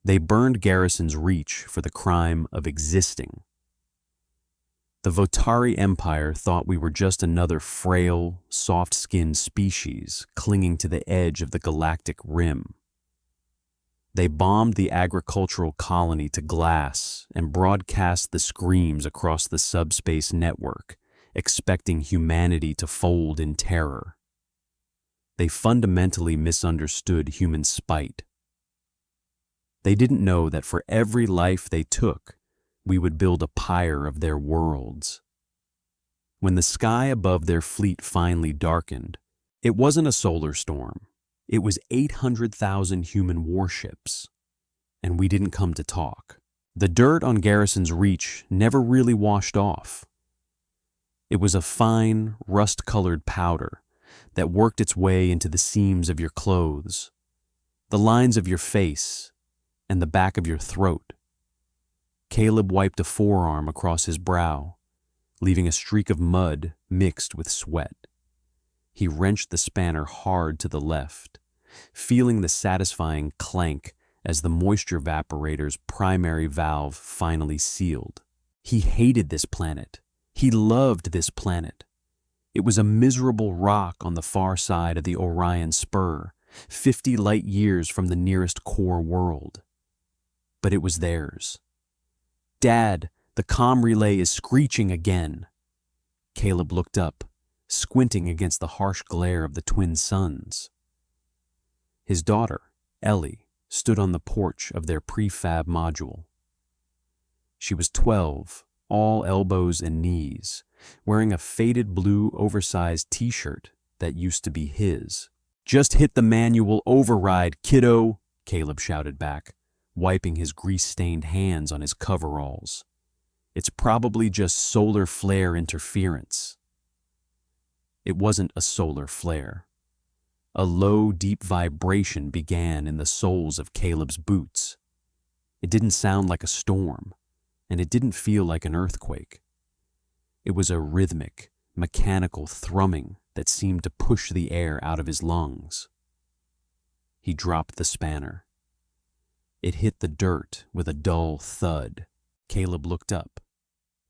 They burned Garrison's Reach for the crime of existing. The Votari Empire thought we were just another frail, soft-skinned species clinging to the edge of the galactic rim. They bombed the agricultural colony to glass and broadcast the screams across the subspace network, expecting humanity to fold in terror. They fundamentally misunderstood human spite. They didn't know that for every life they took, we would build a pyre of their worlds. When the sky above their fleet finally darkened, it wasn't a solar storm. It was 800,000 human warships, and we didn't come to talk. The dirt on Garrison's Reach never really washed off. It was a fine, rust-colored powder that worked its way into the seams of your clothes, the lines of your face, and the back of your throat. Caleb wiped a forearm across his brow, leaving a streak of mud mixed with sweat. He wrenched the spanner hard to the left, feeling the satisfying clank as the moisture evaporator's primary valve finally sealed. He hated this planet. He loved this planet. It was a miserable rock on the far side of the Orion Spur, 50 light years from the nearest core world. But it was theirs. "Dad, the comm relay is screeching again." Caleb looked up, squinting against the harsh glare of the twin suns. His daughter, Ellie, stood on the porch of their prefab module. She was 12, all elbows and knees, wearing a faded blue oversized t-shirt that used to be his. "Just hit the manual override, kiddo," Caleb shouted back, wiping his grease-stained hands on his coveralls. "It's probably just solar flare interference." It wasn't a solar flare. A low, deep vibration began in the soles of Caleb's boots. It didn't sound like a storm, and it didn't feel like an earthquake. It was a rhythmic, mechanical thrumming that seemed to push the air out of his lungs. He dropped the spanner. It hit the dirt with a dull thud. Caleb looked up.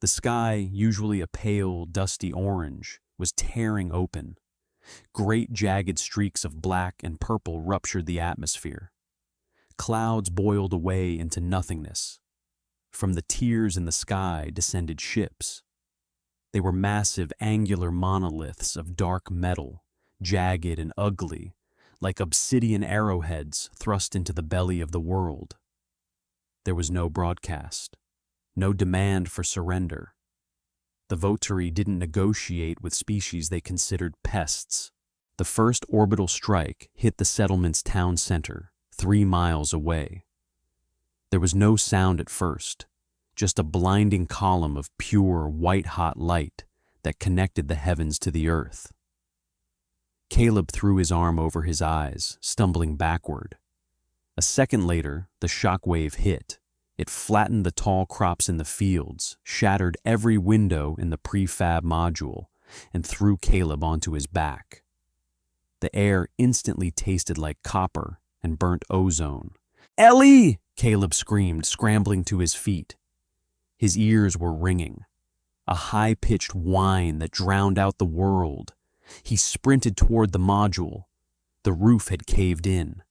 The sky, usually a pale, dusty orange, was tearing open. Great jagged streaks of black and purple ruptured the atmosphere. Clouds boiled away into nothingness. From the tiers in the sky descended ships. They were massive angular monoliths of dark metal, jagged and ugly, like obsidian arrowheads thrust into the belly of the world. There was no broadcast, no demand for surrender. The Votari didn't negotiate with species they considered pests. The first orbital strike hit the settlement's town center, 3 miles away. There was no sound at first, just a blinding column of pure, white-hot light that connected the heavens to the earth. Caleb threw his arm over his eyes, stumbling backward. A second later, the shockwave hit. It flattened the tall crops in the fields, shattered every window in the prefab module, and threw Caleb onto his back. The air instantly tasted like copper and burnt ozone. "Ellie!" Caleb screamed, scrambling to his feet. His ears were ringing, a high-pitched whine that drowned out the world. He sprinted toward the module. The roof had caved in.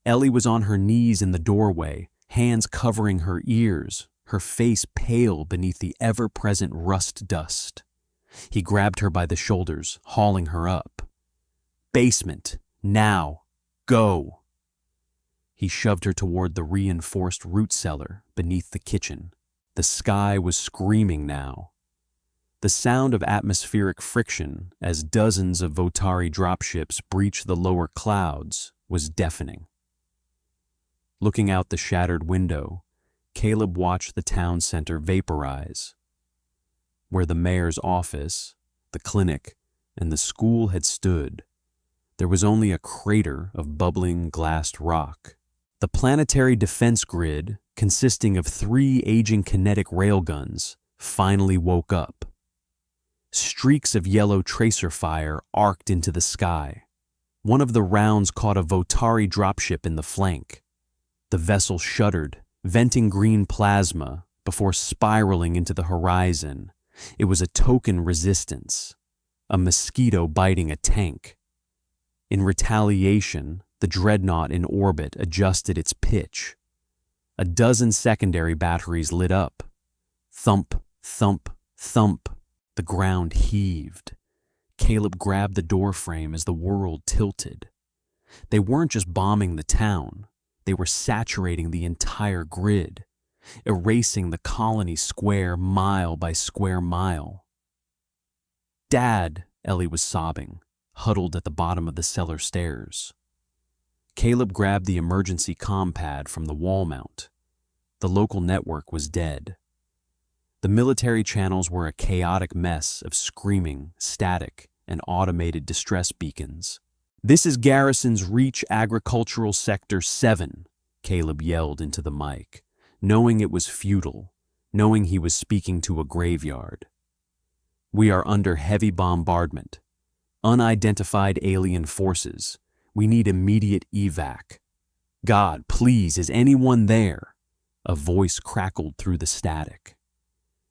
Ellie was on her knees in the doorway, hands covering her ears, her face pale beneath the ever-present rust dust. He grabbed her by the shoulders, hauling her up. "Basement, now, go!" He shoved her toward the reinforced root cellar beneath the kitchen. The sky was screaming now. The sound of atmospheric friction as dozens of Votari dropships breached the lower clouds was deafening. Looking out the shattered window, Caleb watched the town center vaporize. Where the mayor's office, the clinic, and the school had stood, there was only a crater of bubbling glassed rock. The planetary defense grid, consisting of 3 aging kinetic railguns, finally woke up. Streaks of yellow tracer fire arced into the sky. One of the rounds caught a Votari dropship in the flank. The vessel shuddered, venting green plasma before spiraling into the horizon. It was a token resistance, a mosquito biting a tank. In retaliation, the dreadnought in orbit adjusted its pitch. A dozen secondary batteries lit up. Thump, thump, thump. The ground heaved. Caleb grabbed the doorframe as the world tilted. They weren't just bombing the town. They were saturating the entire grid, erasing the colony square mile by square mile. "Dad," Ellie was sobbing, huddled at the bottom of the cellar stairs. Caleb grabbed the emergency comm pad from the wall mount. The local network was dead. The military channels were a chaotic mess of screaming, static, and automated distress beacons. "This is Garrison's Reach Agricultural Sector 7, Caleb yelled into the mic, knowing it was futile, knowing he was speaking to a graveyard. "We are under heavy bombardment. Unidentified alien forces. We need immediate evac. God, please, is anyone there?" A voice crackled through the static.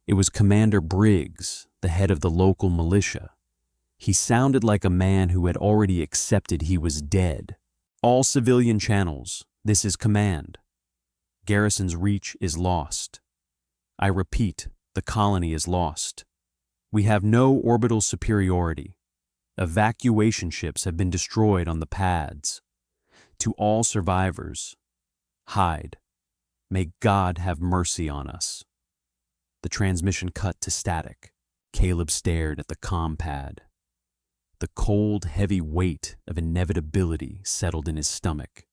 It was Commander Briggs, the head of the local militia. He sounded like a man who had already accepted he was dead. "All civilian channels, this is command. Garrison's Reach is lost. I repeat, the colony is lost. We have no orbital superiority. Evacuation ships have been destroyed on the pads. To all survivors, hide. May God have mercy on us." The transmission cut to static. Caleb stared at the comm pad. The cold, heavy weight of inevitability settled in his stomach.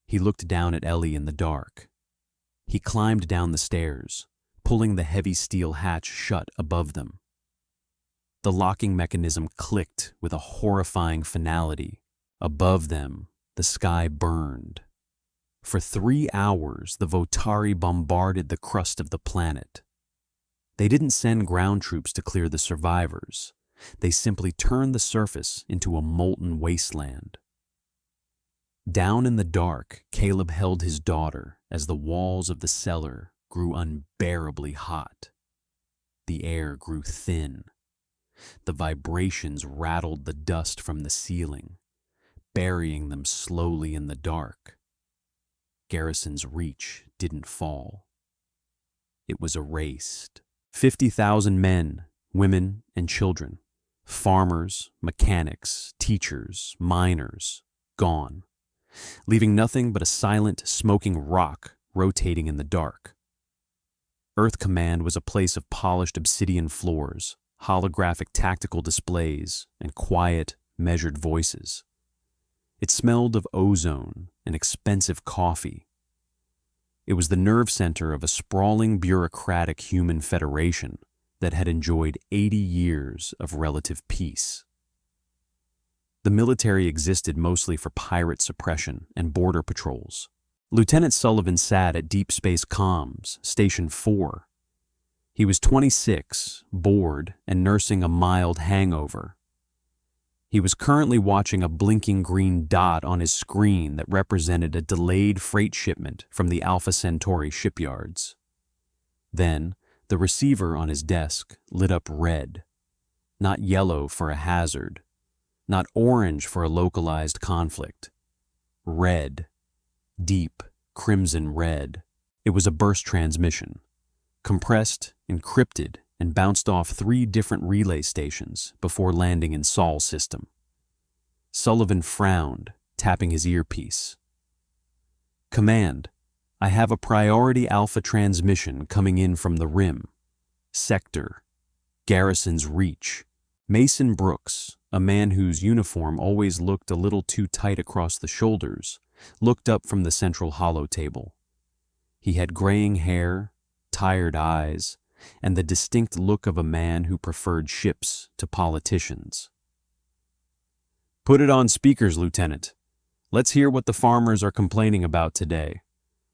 He looked down at Ellie in the dark. He climbed down the stairs, pulling the heavy steel hatch shut above them. The locking mechanism clicked with a horrifying finality. Above them, the sky burned. For 3 hours, the Votari bombarded the crust of the planet. They didn't send ground troops to clear the survivors. They simply turned the surface into a molten wasteland. Down in the dark, Caleb held his daughter as the walls of the cellar grew unbearably hot. The air grew thin. The vibrations rattled the dust from the ceiling, burying them slowly in the dark. Garrison's Reach didn't fall. It was erased. 50,000 men, women, and children, farmers, mechanics, teachers, miners, gone, leaving nothing but a silent, smoking rock rotating in the dark. Earth Command was a place of polished obsidian floors, holographic tactical displays, and quiet, measured voices. It smelled of ozone and expensive coffee. It was the nerve center of a sprawling bureaucratic human federation that had enjoyed 80 years of relative peace. The military existed mostly for pirate suppression and border patrols. Lieutenant Sullivan sat at Deep Space Comms, Station 4. He was 26, bored, and nursing a mild hangover. He was currently watching a blinking green dot on his screen that represented a delayed freight shipment from the Alpha Centauri shipyards. Then, the receiver on his desk lit up red. Not yellow for a hazard. Not orange for a localized conflict. Red. Deep, crimson red. It was a burst transmission. Compressed, encrypted, and bounced off 3 different relay stations before landing in Sol's system. Sullivan frowned, tapping his earpiece. "Command, I have a priority alpha transmission coming in from the Rim. Sector, Garrison's Reach." Mason Brooks, a man whose uniform always looked a little too tight across the shoulders, looked up from the central holotable. He had graying hair, tired eyes, and the distinct look of a man who preferred ships to politicians. "Put it on speakers, Lieutenant. Let's hear what the farmers are complaining about today.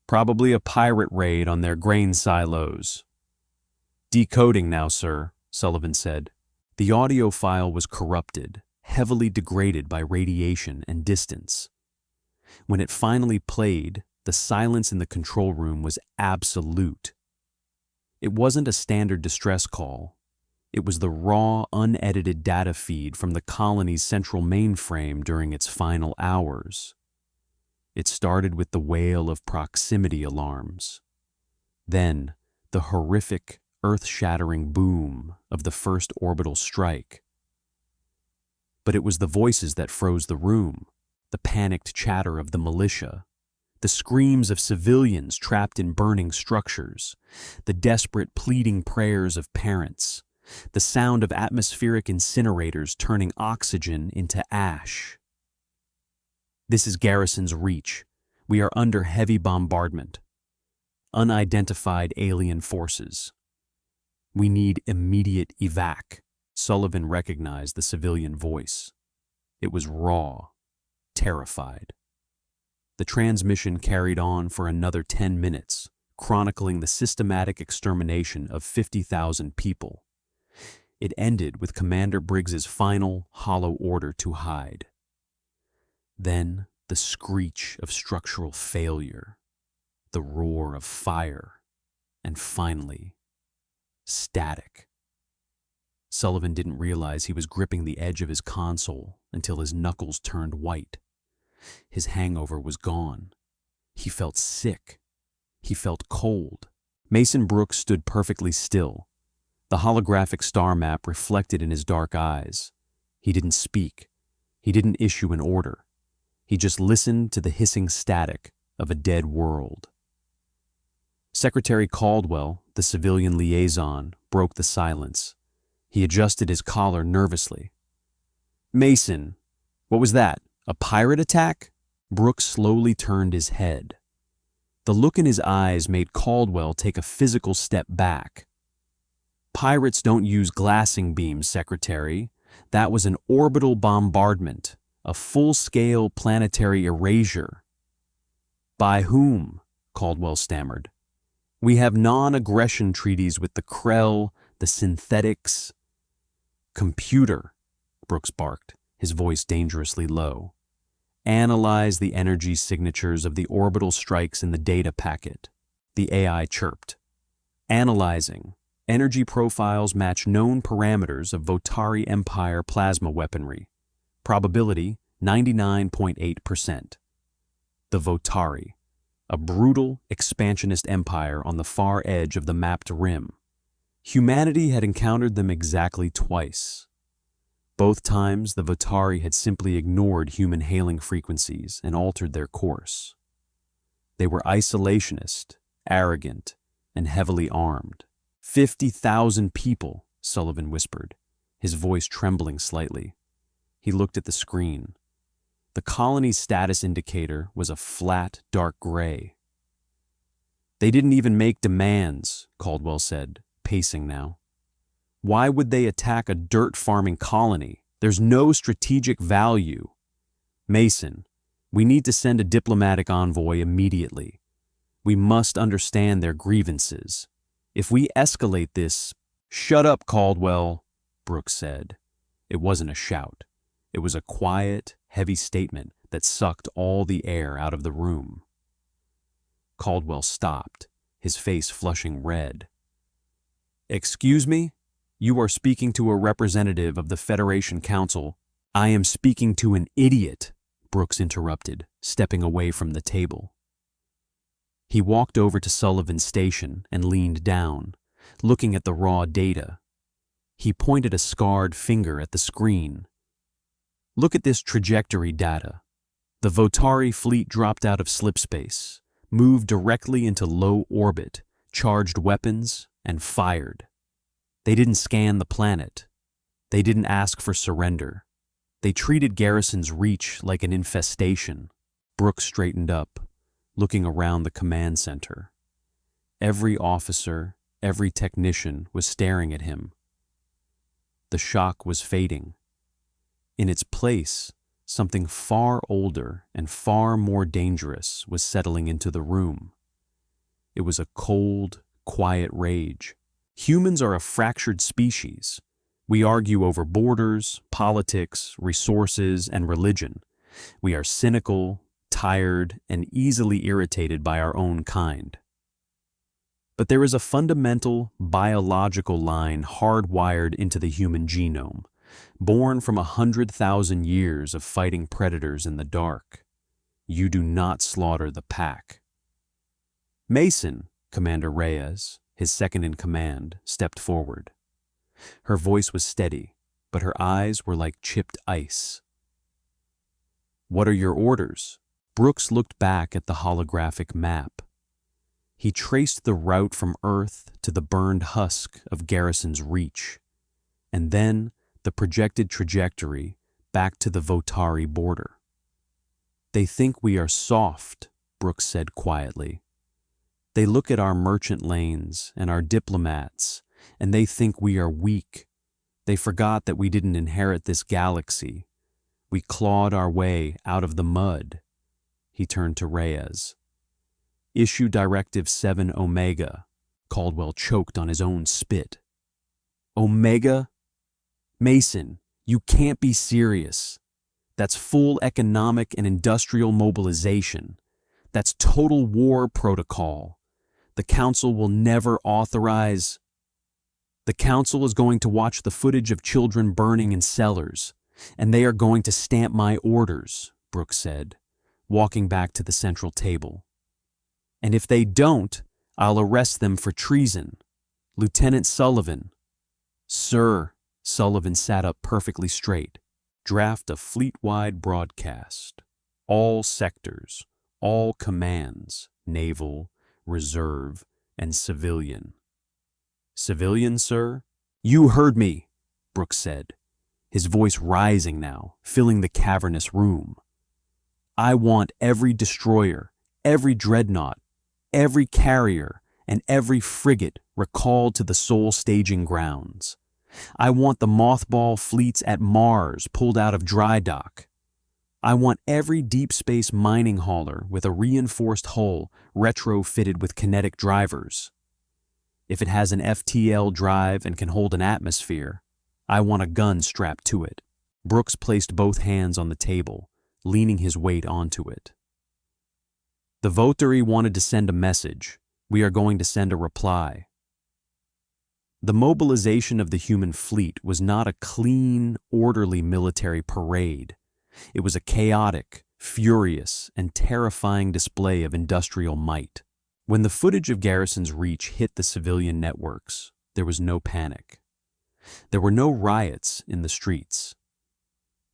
Probably a pirate raid on their grain silos." "Decoding now, sir," Sullivan said. The audio file was corrupted, heavily degraded by radiation and distance. When it finally played, the silence in the control room was absolute. It wasn't a standard distress call. It was the raw, unedited data feed from the colony's central mainframe during its final hours. It started with the wail of proximity alarms. Then, the horrific, earth-shattering boom of the first orbital strike. But it was the voices that froze the room, the panicked chatter of the militia, the screams of civilians trapped in burning structures, the desperate pleading prayers of parents, the sound of atmospheric incinerators turning oxygen into ash. This is Garrison's Reach. We are under heavy bombardment. Unidentified alien forces. We need immediate evac. Sullivan recognized the civilian voice. It was raw, terrified. The transmission carried on for another 10 minutes, chronicling the systematic extermination of 50,000 people. It ended with Commander Briggs's final, hollow order to hide. Then the screech of structural failure, the roar of fire, and finally, static. Sullivan didn't realize he was gripping the edge of his console until his knuckles turned white. His hangover was gone. He felt sick. He felt cold. Mason Brooks stood perfectly still. The holographic star map reflected in his dark eyes. He didn't speak. He didn't issue an order. He just listened to the hissing static of a dead world. Secretary Caldwell, the civilian liaison, broke the silence. He adjusted his collar nervously. "Mason, what was that? A pirate attack?" Brooks slowly turned his head. The look in his eyes made Caldwell take a physical step back. "Pirates don't use glassing beams, Secretary. That was an orbital bombardment, a full-scale planetary erasure." "By whom?" Caldwell stammered. "We have non-aggression treaties with the Krell, the synthetics." "Computer," Brooks barked, his voice dangerously low. "Analyze the energy signatures of the orbital strikes in the data packet." The AI chirped. "Analyzing. Energy profiles match known parameters of Votari Empire plasma weaponry. Probability 99.8%. The Votari, a brutal, expansionist empire on the far edge of the mapped rim. Humanity had encountered them exactly twice. Both times, the Votari had simply ignored human hailing frequencies and altered their course. They were isolationist, arrogant, and heavily armed. 50,000 people, Sullivan whispered, his voice trembling slightly. He looked at the screen. The colony's status indicator was a flat, dark gray. "They didn't even make demands," Caldwell said, pacing now. "Why would they attack a dirt-farming colony? There's no strategic value." "Mason, we need to send a diplomatic envoy immediately. We must understand their grievances. If we escalate this—" "Shut up, Caldwell," Brooks said. It wasn't a shout. It was a quiet, heavy statement that sucked all the air out of the room. Caldwell stopped, his face flushing red. "Excuse me? You are speaking to a representative of the Federation Council." "I am speaking to an idiot," Brooks interrupted, stepping away from the table. He walked over to Sullivan's station and leaned down, looking at the raw data. He pointed a scarred finger at the screen. "Look at this trajectory data. The Votari fleet dropped out of slipspace, moved directly into low orbit, charged weapons, and fired. They didn't scan the planet. They didn't ask for surrender. They treated Garrison's Reach like an infestation." Brooks straightened up, looking around the command center. Every officer, every technician was staring at him. The shock was fading. In its place, something far older and far more dangerous was settling into the room. It was a cold, quiet rage. Humans are a fractured species. We argue over borders, politics, resources, and religion. We are cynical, tired, and easily irritated by our own kind. But there is a fundamental biological line hardwired into the human genome, born from 100,000 years of fighting predators in the dark. You do not slaughter the pack. Mason, Commander Reyes, his second-in-command, stepped forward. Her voice was steady, but her eyes were like chipped ice. "What are your orders?" Brooks looked back at the holographic map. He traced the route from Earth to the burned husk of Garrison's Reach, and then the projected trajectory back to the Votari border. "They think we are soft," Brooks said quietly. "They look at our merchant lanes and our diplomats, and they think we are weak. They forgot that we didn't inherit this galaxy. We clawed our way out of the mud." He turned to Reyes. "Issue Directive 7 Omega." Caldwell choked on his own spit. "Omega? Mason, you can't be serious. That's full economic and industrial mobilization. That's total war protocol. The Council will never authorize. The Council is going to watch the footage of children burning in cellars, and they are going to stamp my orders," Brooks said, walking back to the central table. "And if they don't, I'll arrest them for treason. Lieutenant Sullivan." "Sir," Sullivan sat up perfectly straight. "Draft a fleet-wide broadcast. All sectors, all commands, naval, reserve, and civilian." "Civilian, sir?" "You heard me," Brooks said, his voice rising now, filling the cavernous room. "I want every destroyer, every dreadnought, every carrier, and every frigate recalled to the Sol staging grounds. I want the mothball fleets at Mars pulled out of dry dock. I want every deep space mining hauler with a reinforced hull retrofitted with kinetic drivers. If it has an FTL drive and can hold an atmosphere, I want a gun strapped to it." Brooks placed both hands on the table, leaning his weight onto it. "The Votary wanted to send a message. We are going to send a reply." The mobilization of the human fleet was not a clean, orderly military parade. It was a chaotic, furious, and terrifying display of industrial might. When the footage of Garrison's Reach hit the civilian networks, there was no panic. There were no riots in the streets.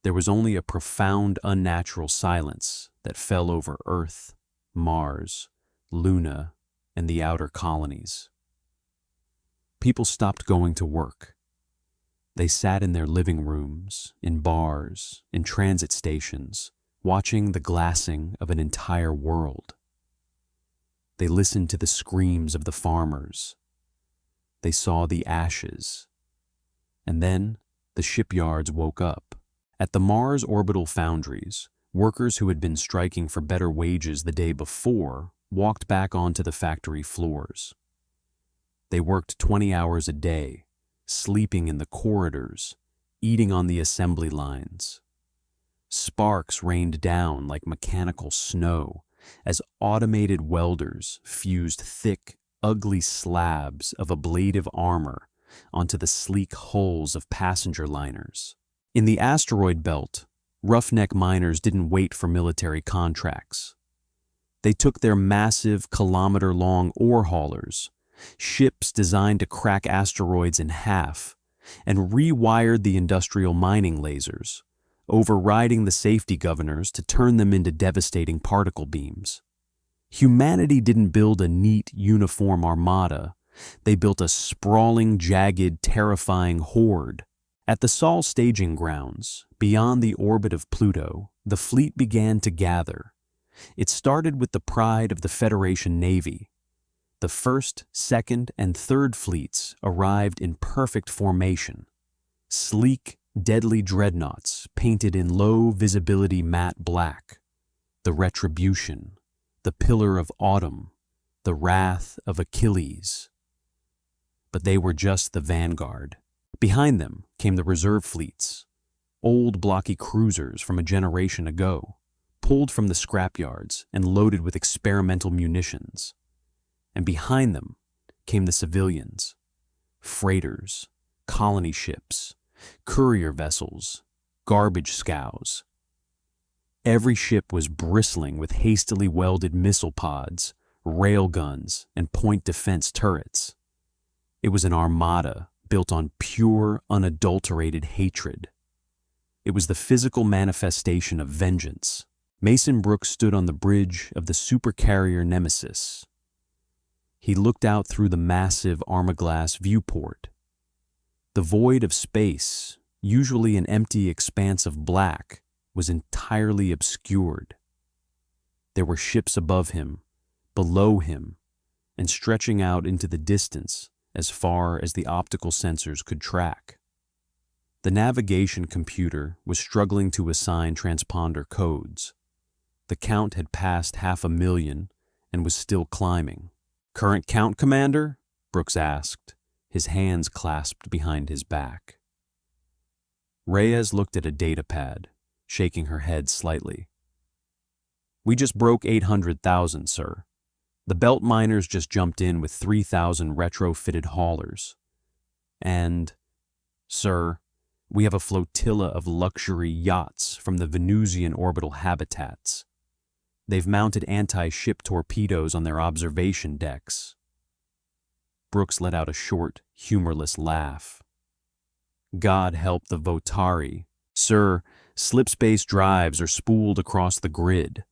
There was only a profound, unnatural silence that fell over Earth, Mars, Luna, and the outer colonies. People stopped going to work. They sat in their living rooms, in bars, in transit stations, watching the glassing of an entire world. They listened to the screams of the farmers. They saw the ashes. And then the shipyards woke up. At the Mars orbital foundries, workers who had been striking for better wages the day before walked back onto the factory floors. They worked 20 hours a day, sleeping in the corridors, eating on the assembly lines. Sparks rained down like mechanical snow as automated welders fused thick, ugly slabs of ablative armor onto the sleek hulls of passenger liners. In the asteroid belt, roughneck miners didn't wait for military contracts. They took their massive, kilometer-long ore haulers, ships designed to crack asteroids in half, and rewired the industrial mining lasers, overriding the safety governors to turn them into devastating particle beams. Humanity didn't build a neat, uniform armada. They built a sprawling, jagged, terrifying horde. At the Sol staging grounds, beyond the orbit of Pluto, the fleet began to gather. It started with the pride of the Federation Navy. The first, second, and third fleets arrived in perfect formation. Sleek, deadly dreadnoughts painted in low-visibility matte black. The Retribution, the Pillar of Autumn, the Wrath of Achilles. But they were just the vanguard. Behind them came the reserve fleets, old blocky cruisers from a generation ago, pulled from the scrapyards and loaded with experimental munitions. And behind them came the civilians, freighters, colony ships, courier vessels, garbage scows. Every ship was bristling with hastily welded missile pods, rail guns, and point defense turrets. It was an armada built on pure, unadulterated hatred. It was the physical manifestation of vengeance. Mason Brooks stood on the bridge of the supercarrier Nemesis. He looked out through the massive armor-glass viewport. The void of space, usually an empty expanse of black, was entirely obscured. There were ships above him, below him, and stretching out into the distance as far as the optical sensors could track. The navigation computer was struggling to assign transponder codes. The count had passed 500,000 and was still climbing. "Current count, Commander?" Brooks asked, his hands clasped behind his back. Reyes looked at a data pad, shaking her head slightly. "We just broke 800,000, sir. The belt miners just jumped in with 3,000 retrofitted haulers. And, sir, we have a flotilla of luxury yachts from the Venusian orbital habitats. They've mounted anti-ship torpedoes on their observation decks." Brooks let out a short, humorless laugh. "God help the Votari. Sir, slipspace drives are spooled across the grid.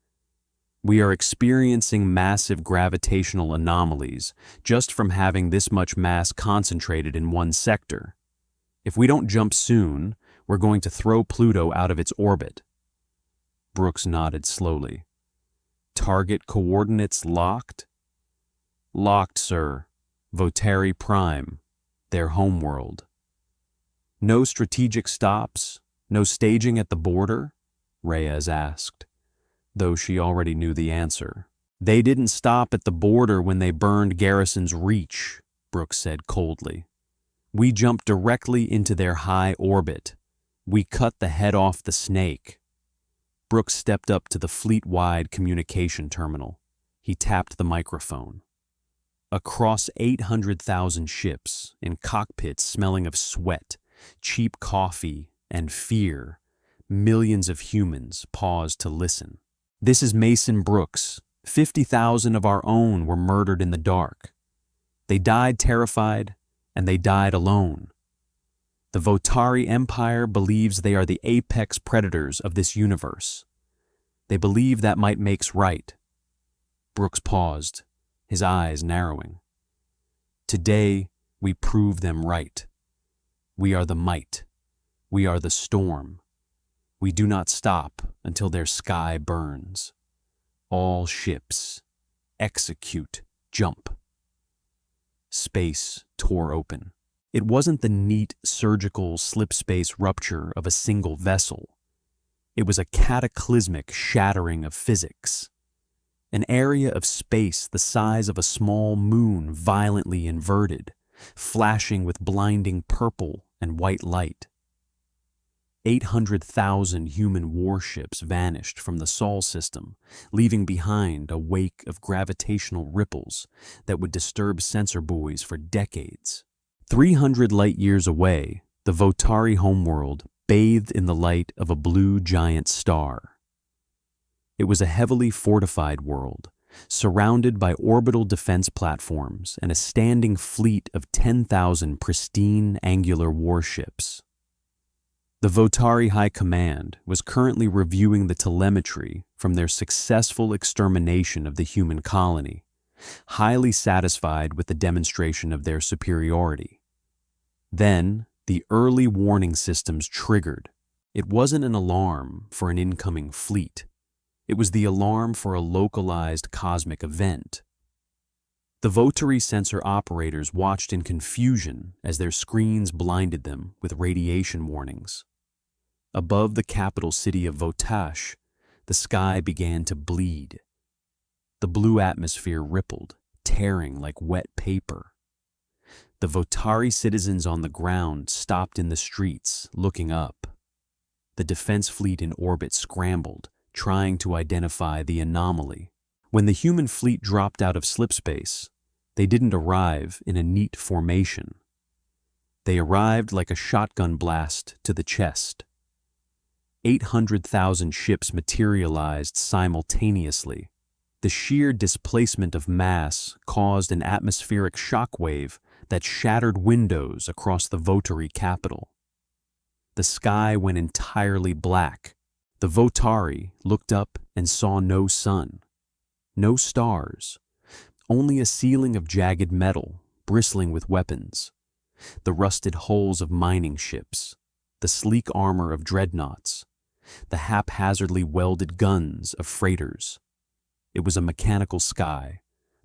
We are experiencing massive gravitational anomalies just from having this much mass concentrated in one sector. If we don't jump soon, we're going to throw Pluto out of its orbit." Brooks nodded slowly. "Target coordinates locked?" "Locked, sir. Votari Prime, their homeworld." "No strategic stops? No staging at the border?" Reyes asked, though she already knew the answer. "They didn't stop at the border when they burned Garrison's Reach," Brooks said coldly. "We jumped directly into their high orbit. We cut the head off the snake." Brooks stepped up to the fleet-wide communication terminal. He tapped the microphone. Across 800,000 ships, in cockpits smelling of sweat, cheap coffee, and fear, millions of humans paused to listen. "This is Mason Brooks. 50,000 of our own were murdered in the dark. They died terrified, and they died alone. The Votari Empire believes they are the apex predators of this universe. They believe that might makes right." Brooks paused, his eyes narrowing. "Today, we prove them right. We are the might. We are the storm. We do not stop until their sky burns. All ships, execute, jump." Space tore open. It wasn't the neat surgical slipspace rupture of a single vessel. It was a cataclysmic shattering of physics. An area of space the size of a small moon violently inverted, flashing with blinding purple and white light. 800,000 human warships vanished from the Sol system, leaving behind a wake of gravitational ripples that would disturb sensor buoys for decades. 300 light-years away, the Votari homeworld bathed in the light of a blue giant star. It was a heavily fortified world, surrounded by orbital defense platforms and a standing fleet of 10,000 pristine angular warships. The Votari High Command was currently reviewing the telemetry from their successful extermination of the human colony, highly satisfied with the demonstration of their superiority. Then, the early warning systems triggered. It wasn't an alarm for an incoming fleet. It was the alarm for a localized cosmic event. The Votari sensor operators watched in confusion as their screens blinded them with radiation warnings. Above the capital city of Votash, the sky began to bleed. The blue atmosphere rippled, tearing like wet paper. The Votari citizens on the ground stopped in the streets, looking up. The defense fleet in orbit scrambled, trying to identify the anomaly. When the human fleet dropped out of slipspace, they didn't arrive in a neat formation. They arrived like a shotgun blast to the chest. 800,000 ships materialized simultaneously. The sheer displacement of mass caused an atmospheric shockwave that shattered windows across the Votari capital. The sky went entirely black. The Votari looked up and saw no sun, no stars, only a ceiling of jagged metal bristling with weapons, the rusted hulls of mining ships, the sleek armor of dreadnoughts, the haphazardly welded guns of freighters. It was a mechanical sky,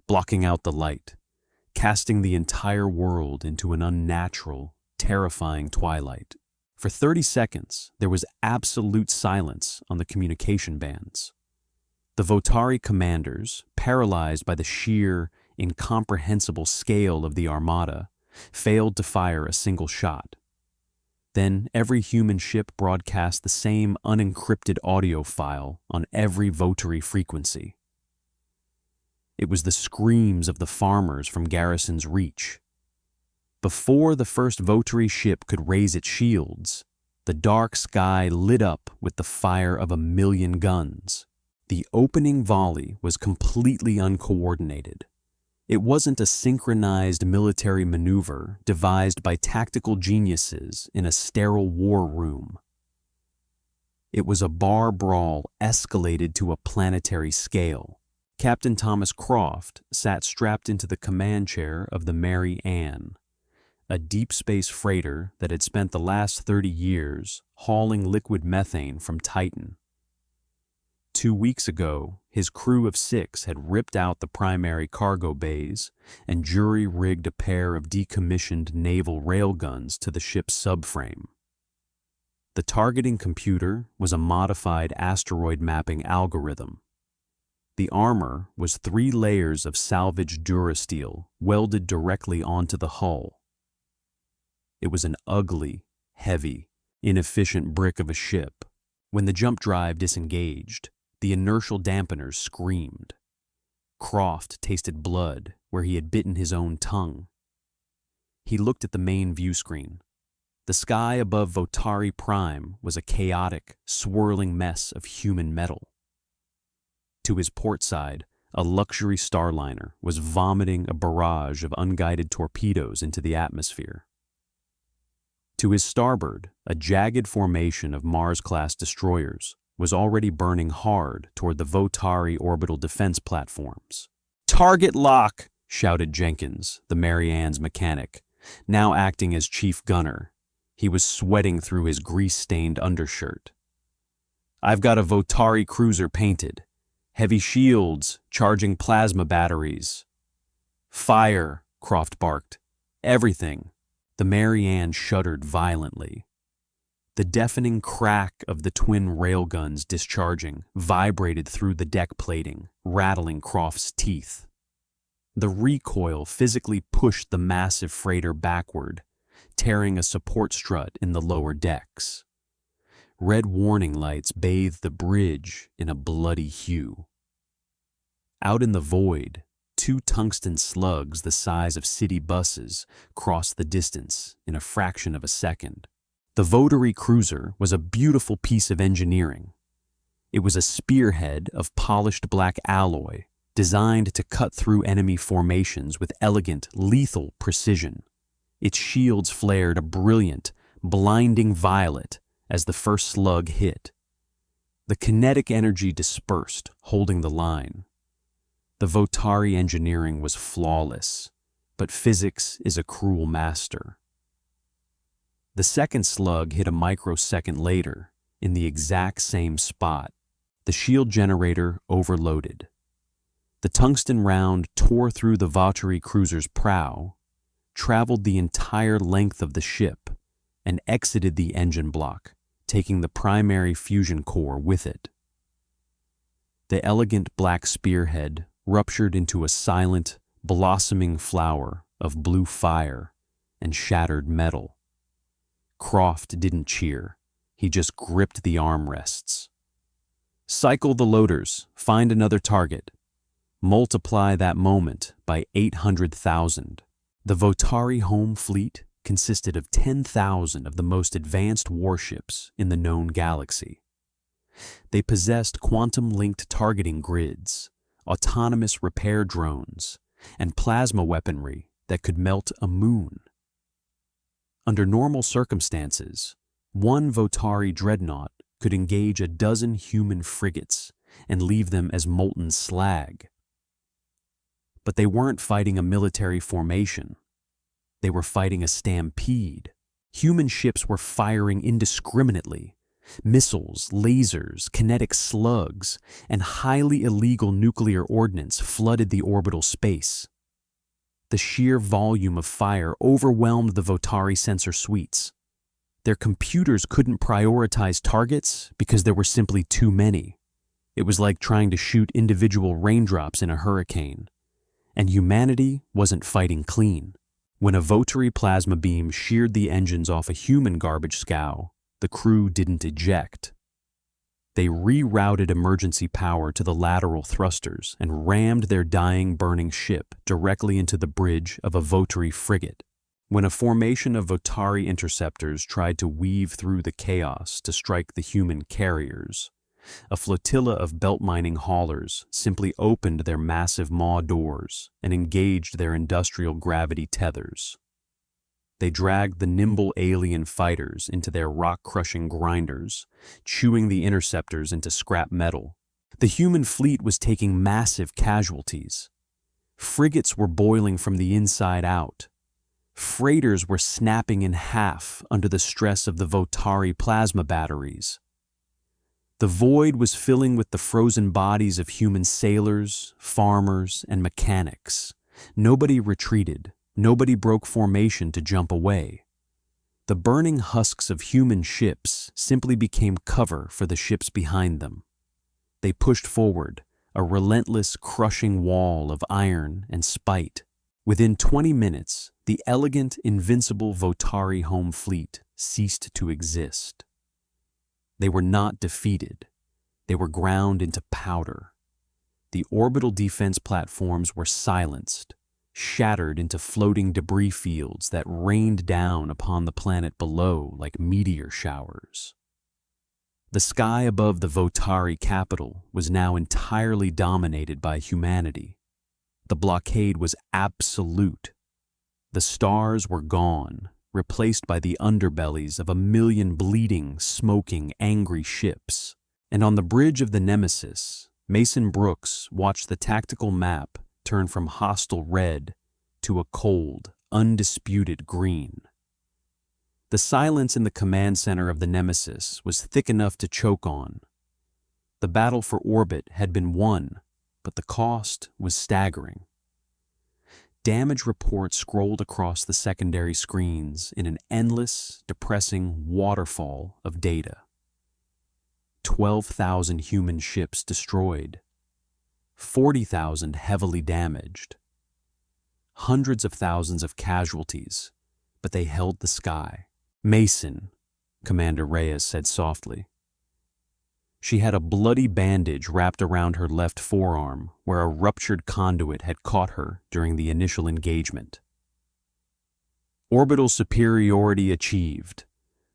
blocking out the light, casting the entire world into an unnatural, terrifying twilight. For 30 seconds, there was absolute silence on the communication bands. The Votari commanders, paralyzed by the sheer, incomprehensible scale of the armada, failed to fire a single shot. Then every human ship broadcast the same unencrypted audio file on every Votari frequency. It was the screams of the farmers from Garrison's Reach. Before the first Votari ship could raise its shields, the dark sky lit up with the fire of 1,000,000 guns. The opening volley was completely uncoordinated. It wasn't a synchronized military maneuver devised by tactical geniuses in a sterile war room. It was a bar brawl escalated to a planetary scale. Captain Thomas Croft sat strapped into the command chair of the Mary Ann, a deep space freighter that had spent the last 30 years hauling liquid methane from Titan. 2 weeks ago, his crew of 6 had ripped out the primary cargo bays and jury-rigged a pair of decommissioned naval railguns to the ship's subframe. The targeting computer was a modified asteroid mapping algorithm. The armor was 3 layers of salvaged durasteel welded directly onto the hull. It was an ugly, heavy, inefficient brick of a ship. When the jump drive disengaged, the inertial dampeners screamed. Croft tasted blood where he had bitten his own tongue. He looked at the main view screen. The sky above Votari Prime was a chaotic, swirling mess of human metal. To his port side, a luxury starliner was vomiting a barrage of unguided torpedoes into the atmosphere. To his starboard, a jagged formation of Mars-class destroyers was already burning hard toward the Votari orbital defense platforms. "Target lock!" shouted Jenkins, the Mary Ann's mechanic, now acting as chief gunner. He was sweating through his grease-stained undershirt. "I've got a Votari cruiser painted. Heavy shields, charging plasma batteries." "Fire!" Croft barked. "Everything." The Mary Ann shuddered violently. The deafening crack of the twin railguns discharging vibrated through the deck plating, rattling Croft's teeth. The recoil physically pushed the massive freighter backward, tearing a support strut in the lower decks. Red warning lights bathed the bridge in a bloody hue. Out in the void, 2 tungsten slugs the size of city buses crossed the distance in a fraction of a second. The Votari cruiser was a beautiful piece of engineering. It was a spearhead of polished black alloy designed to cut through enemy formations with elegant, lethal precision. Its shields flared a brilliant, blinding violet as the first slug hit. The kinetic energy dispersed, holding the line. The Votari engineering was flawless, but physics is a cruel master. The second slug hit a microsecond later, in the exact same spot. The shield generator overloaded. The tungsten round tore through the Votari cruiser's prow, traveled the entire length of the ship, and exited the engine block, taking the primary fusion core with it. The elegant black spearhead ruptured into a silent, blossoming flower of blue fire and shattered metal. Croft didn't cheer. He just gripped the armrests. Cycle the loaders, find another target. Multiply that moment by 800,000. The Votari home fleet consisted of 10,000 of the most advanced warships in the known galaxy. They possessed quantum-linked targeting grids, autonomous repair drones, and plasma weaponry that could melt a moon. Under normal circumstances, one Votari dreadnought could engage a dozen human frigates and leave them as molten slag. But they weren't fighting a military formation. They were fighting a stampede. Human ships were firing indiscriminately. Missiles, lasers, kinetic slugs, and highly illegal nuclear ordnance flooded the orbital space. The sheer volume of fire overwhelmed the Votari sensor suites. Their computers couldn't prioritize targets because there were simply too many. It was like trying to shoot individual raindrops in a hurricane. And humanity wasn't fighting clean. When a Votari plasma beam sheared the engines off a human garbage scow, the crew didn't eject. They rerouted emergency power to the lateral thrusters and rammed their dying, burning ship directly into the bridge of a Votari frigate. When a formation of Votari interceptors tried to weave through the chaos to strike the human carriers, a flotilla of belt mining haulers simply opened their massive maw doors and engaged their industrial gravity tethers. They dragged the nimble alien fighters into their rock-crushing grinders, chewing the interceptors into scrap metal. The human fleet was taking massive casualties. Frigates were boiling from the inside out. Freighters were snapping in half under the stress of the Votari plasma batteries. The void was filling with the frozen bodies of human sailors, farmers, and mechanics. Nobody retreated. Nobody broke formation to jump away. The burning husks of human ships simply became cover for the ships behind them. They pushed forward, a relentless, crushing wall of iron and spite. Within 20 minutes, the elegant, invincible Votari home fleet ceased to exist. They were not defeated. They were ground into powder. The orbital defense platforms were silenced, shattered into floating debris fields that rained down upon the planet below like meteor showers. The sky above the Votari capital was now entirely dominated by humanity. The blockade was absolute. The stars were gone, replaced by the underbellies of a million bleeding, smoking, angry ships. And on the bridge of the Nemesis, Mason Brooks watched the tactical map turn from hostile red to a cold, undisputed green. The silence in the command center of the Nemesis was thick enough to choke on. The battle for orbit had been won, but the cost was staggering. Damage reports scrolled across the secondary screens in an endless, depressing waterfall of data. 12,000 human ships destroyed, 40,000 heavily damaged, hundreds of thousands of casualties, but they held the sky. "Mason," Commander Reyes said softly. She had a bloody bandage wrapped around her left forearm where a ruptured conduit had caught her during the initial engagement. "Orbital superiority achieved.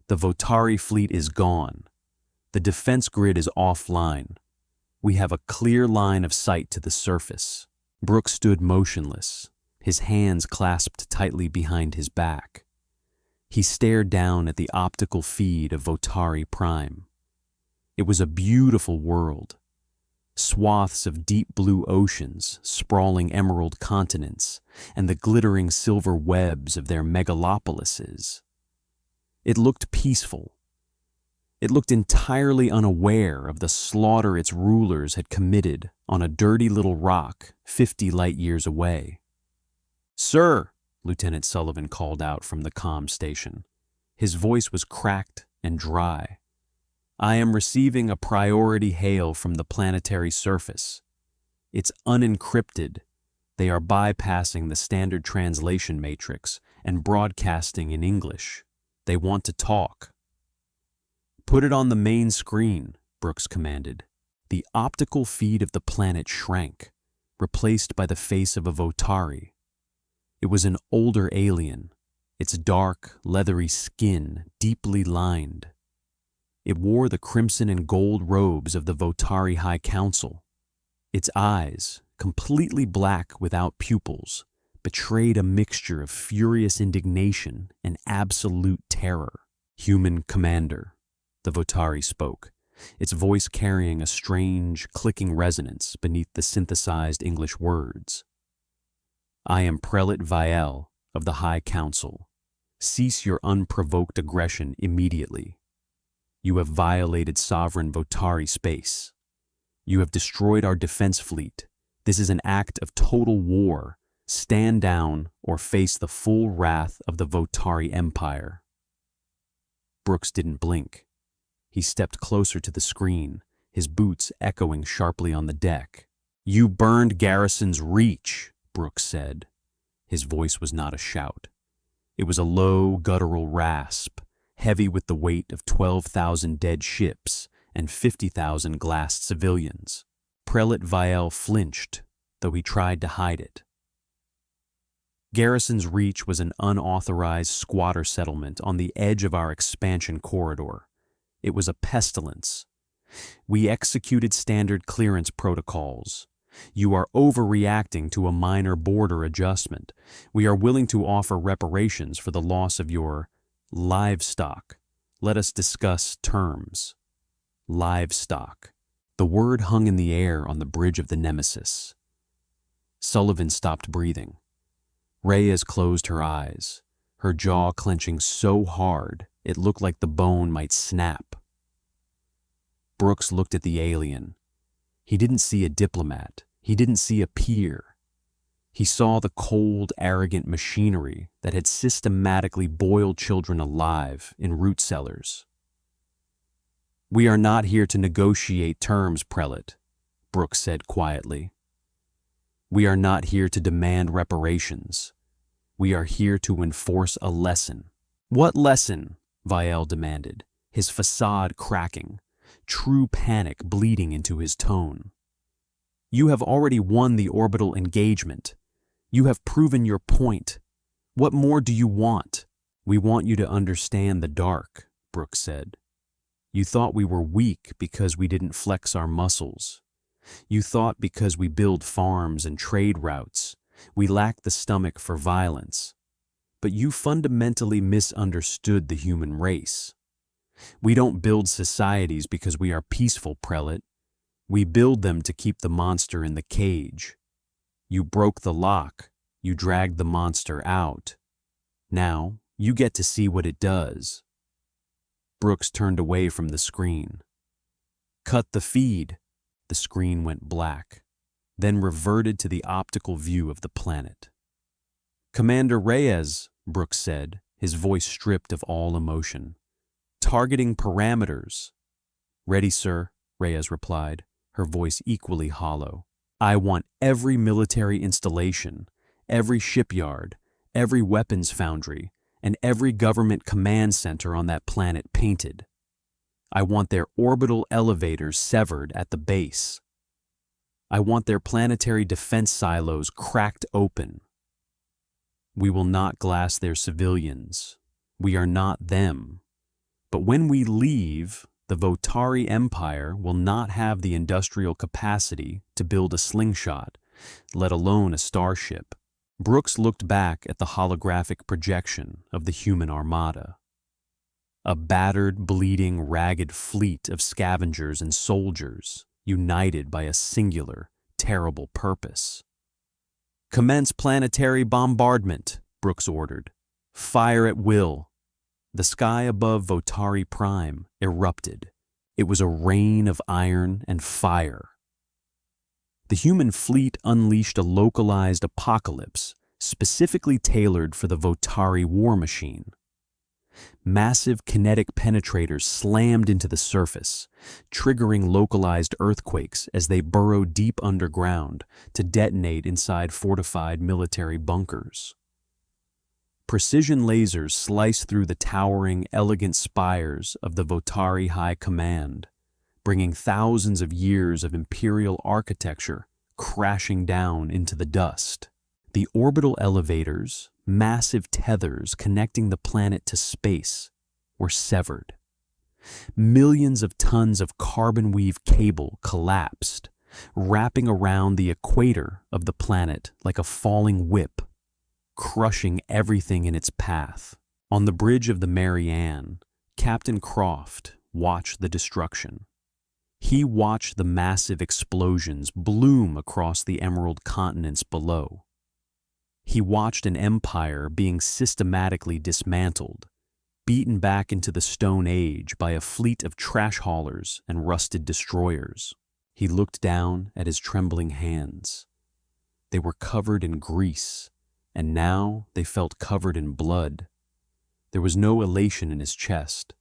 The Votari fleet is gone. The defense grid is offline. We have a clear line of sight to the surface." Brooks stood motionless, his hands clasped tightly behind his back. He stared down at the optical feed of Votari Prime. It was a beautiful world. Swaths of deep blue oceans, sprawling emerald continents, and the glittering silver webs of their megalopolises. It looked peaceful. It looked entirely unaware of the slaughter its rulers had committed on a dirty little rock 50 light-years away. "Sir," Lieutenant Sullivan called out from the comm station. His voice was cracked and dry. "I am receiving a priority hail from the planetary surface. It's unencrypted. They are bypassing the standard translation matrix and broadcasting in English. They want to talk." "Put it on the main screen," Brooks commanded. The optical feed of the planet shrank, replaced by the face of a Votari. It was an older alien, its dark, leathery skin deeply lined. It wore the crimson and gold robes of the Votari High Council. Its eyes, completely black without pupils, betrayed a mixture of furious indignation and absolute terror. "Human commander," the Votari spoke, its voice carrying a strange, clicking resonance beneath the synthesized English words. "I am Prelate Viel of the High Council. Cease your unprovoked aggression immediately. You have violated sovereign Votari space. You have destroyed our defense fleet. This is an act of total war. Stand down or face the full wrath of the Votari Empire." Brooks didn't blink. He stepped closer to the screen, his boots echoing sharply on the deck. "You burned Garrison's Reach," Brooks said. His voice was not a shout. It was a low, guttural rasp, heavy with the weight of 12,000 dead ships and 50,000 glassed civilians. Prelate Viel flinched, though he tried to hide it. Garrison's Reach was an unauthorized squatter settlement on the edge of our expansion corridor. It was a pestilence. We executed standard clearance protocols. You are overreacting to a minor border adjustment. We are willing to offer reparations for the loss of your livestock. Let us discuss terms. Livestock. The word hung in the air on the bridge of the Nemesis. Sullivan stopped breathing. Reyes closed her eyes, her jaw clenching so hard it looked like the bone might snap. Brooks looked at the alien. He didn't see a diplomat. He didn't see a peer. He saw the cold, arrogant machinery that had systematically boiled children alive in root cellars. "We are not here to negotiate terms, Prelate," Brooks said quietly. "We are not here to demand reparations. We are here to enforce a lesson." "What lesson?" Viel demanded, his facade cracking, true panic bleeding into his tone. "You have already won the orbital engagement. You have proven your point. What more do you want?" "We want you to understand the dark," Brooks said. "You thought we were weak because we didn't flex our muscles. You thought because we build farms and trade routes, we lack the stomach for violence. But you fundamentally misunderstood the human race. We don't build societies because we are peaceful, Prelate. We build them to keep the monster in the cage. You broke the lock. You dragged the monster out. Now, you get to see what it does." Brooks turned away from the screen. "Cut the feed." The screen went black, then reverted to the optical view of the planet. "Commander Reyes," Brooks said, his voice stripped of all emotion. "Targeting parameters." "Ready, sir," Reyes replied, her voice equally hollow. "I want every military installation, every shipyard, every weapons foundry, and every government command center on that planet painted. I want their orbital elevators severed at the base. I want their planetary defense silos cracked open. We will not glass their civilians. We are not them. But when we leave, the Votari Empire will not have the industrial capacity to build a slingshot, let alone a starship." Brooks looked back at the holographic projection of the human armada. A battered, bleeding, ragged fleet of scavengers and soldiers, united by a singular, terrible purpose. "Commence planetary bombardment," Brooks ordered. "Fire at will." The sky above Votari Prime erupted. It was a rain of iron and fire. The human fleet unleashed a localized apocalypse specifically tailored for the Votari war machine. Massive kinetic penetrators slammed into the surface, triggering localized earthquakes as they burrowed deep underground to detonate inside fortified military bunkers. Precision lasers sliced through the towering, elegant spires of the Votari High Command, bringing thousands of years of imperial architecture crashing down into the dust. The orbital elevators, massive tethers connecting the planet to space, were severed. Millions of tons of carbon weave cable collapsed, wrapping around the equator of the planet like a falling whip, crushing everything in its path. On the bridge of the Mary Ann, Captain Croft watched the destruction. He watched the massive explosions bloom across the emerald continents below. He watched an empire being systematically dismantled, beaten back into the Stone Age by a fleet of trash haulers and rusted destroyers. He looked down at his trembling hands. They were covered in grease, and now they felt covered in blood. There was no elation in his chest,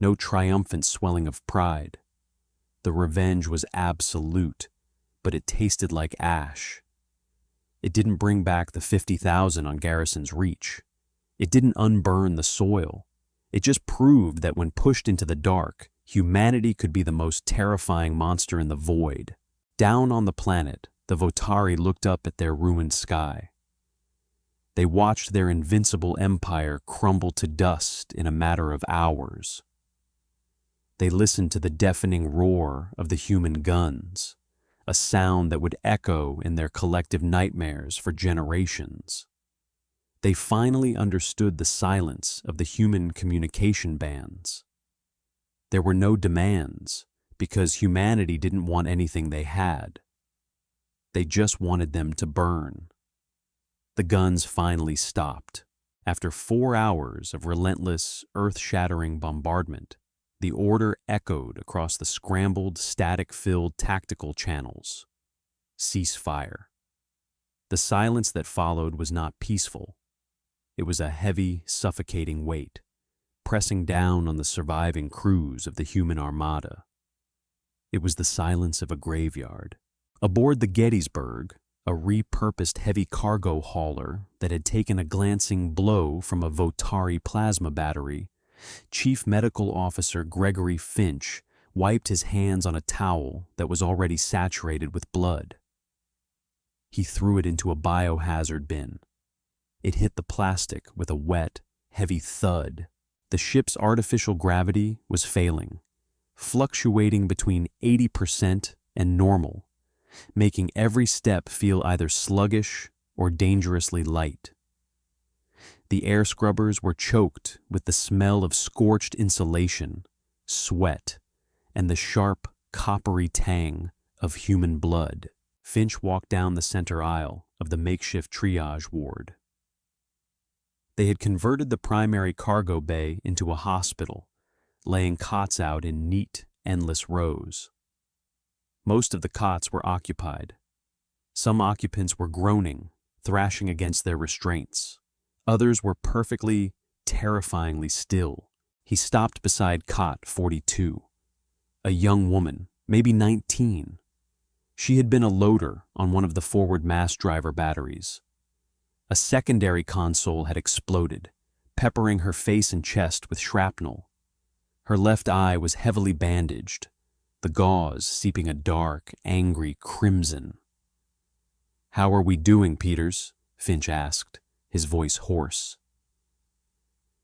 no triumphant swelling of pride. The revenge was absolute, but it tasted like ash. It didn't bring back the 50,000 on Garrison's Reach. It didn't unburn the soil. It just proved that when pushed into the dark, humanity could be the most terrifying monster in the void. Down on the planet, the Votari looked up at their ruined sky. They watched their invincible empire crumble to dust in a matter of hours. They listened to the deafening roar of the human guns, a sound that would echo in their collective nightmares for generations. They finally understood the silence of the human communication bands. There were no demands, because humanity didn't want anything they had. They just wanted them to burn. The guns finally stopped. After 4 hours of relentless, earth-shattering bombardment, the order echoed across the scrambled, static-filled tactical channels. Cease fire. The silence that followed was not peaceful. It was a heavy, suffocating weight, pressing down on the surviving crews of the human armada. It was the silence of a graveyard. Aboard the Gettysburg, a repurposed heavy cargo hauler that had taken a glancing blow from a Votari plasma battery, Chief Medical Officer Gregory Finch wiped his hands on a towel that was already saturated with blood. He threw it into a biohazard bin. It hit the plastic with a wet, heavy thud. The ship's artificial gravity was failing, fluctuating between 80% and normal, making every step feel either sluggish or dangerously light. The air scrubbers were choked with the smell of scorched insulation, sweat, and the sharp, coppery tang of human blood. Finch walked down the center aisle of the makeshift triage ward. They had converted the primary cargo bay into a hospital, laying cots out in neat, endless rows. Most of the cots were occupied. Some occupants were groaning, thrashing against their restraints. Others were perfectly, terrifyingly still. He stopped beside cot 42. A young woman, maybe 19. She had been a loader on one of the forward mass driver batteries. A secondary console had exploded, peppering her face and chest with shrapnel. Her left eye was heavily bandaged, the gauze seeping a dark, angry crimson. "How are we doing, Peters?" Finch asked, his voice hoarse.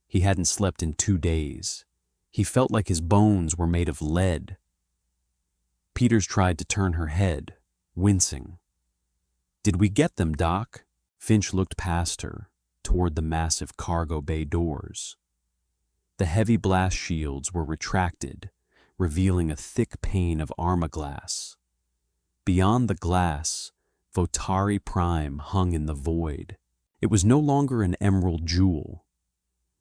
He hadn't slept in 2 days. He felt like his bones were made of lead. Peters tried to turn her head, wincing. "Did we get them, Doc?" Finch looked past her, toward the massive cargo bay doors. The heavy blast shields were retracted, revealing a thick pane of armaglass. Beyond the glass, Votari Prime hung in the void. It was no longer an emerald jewel.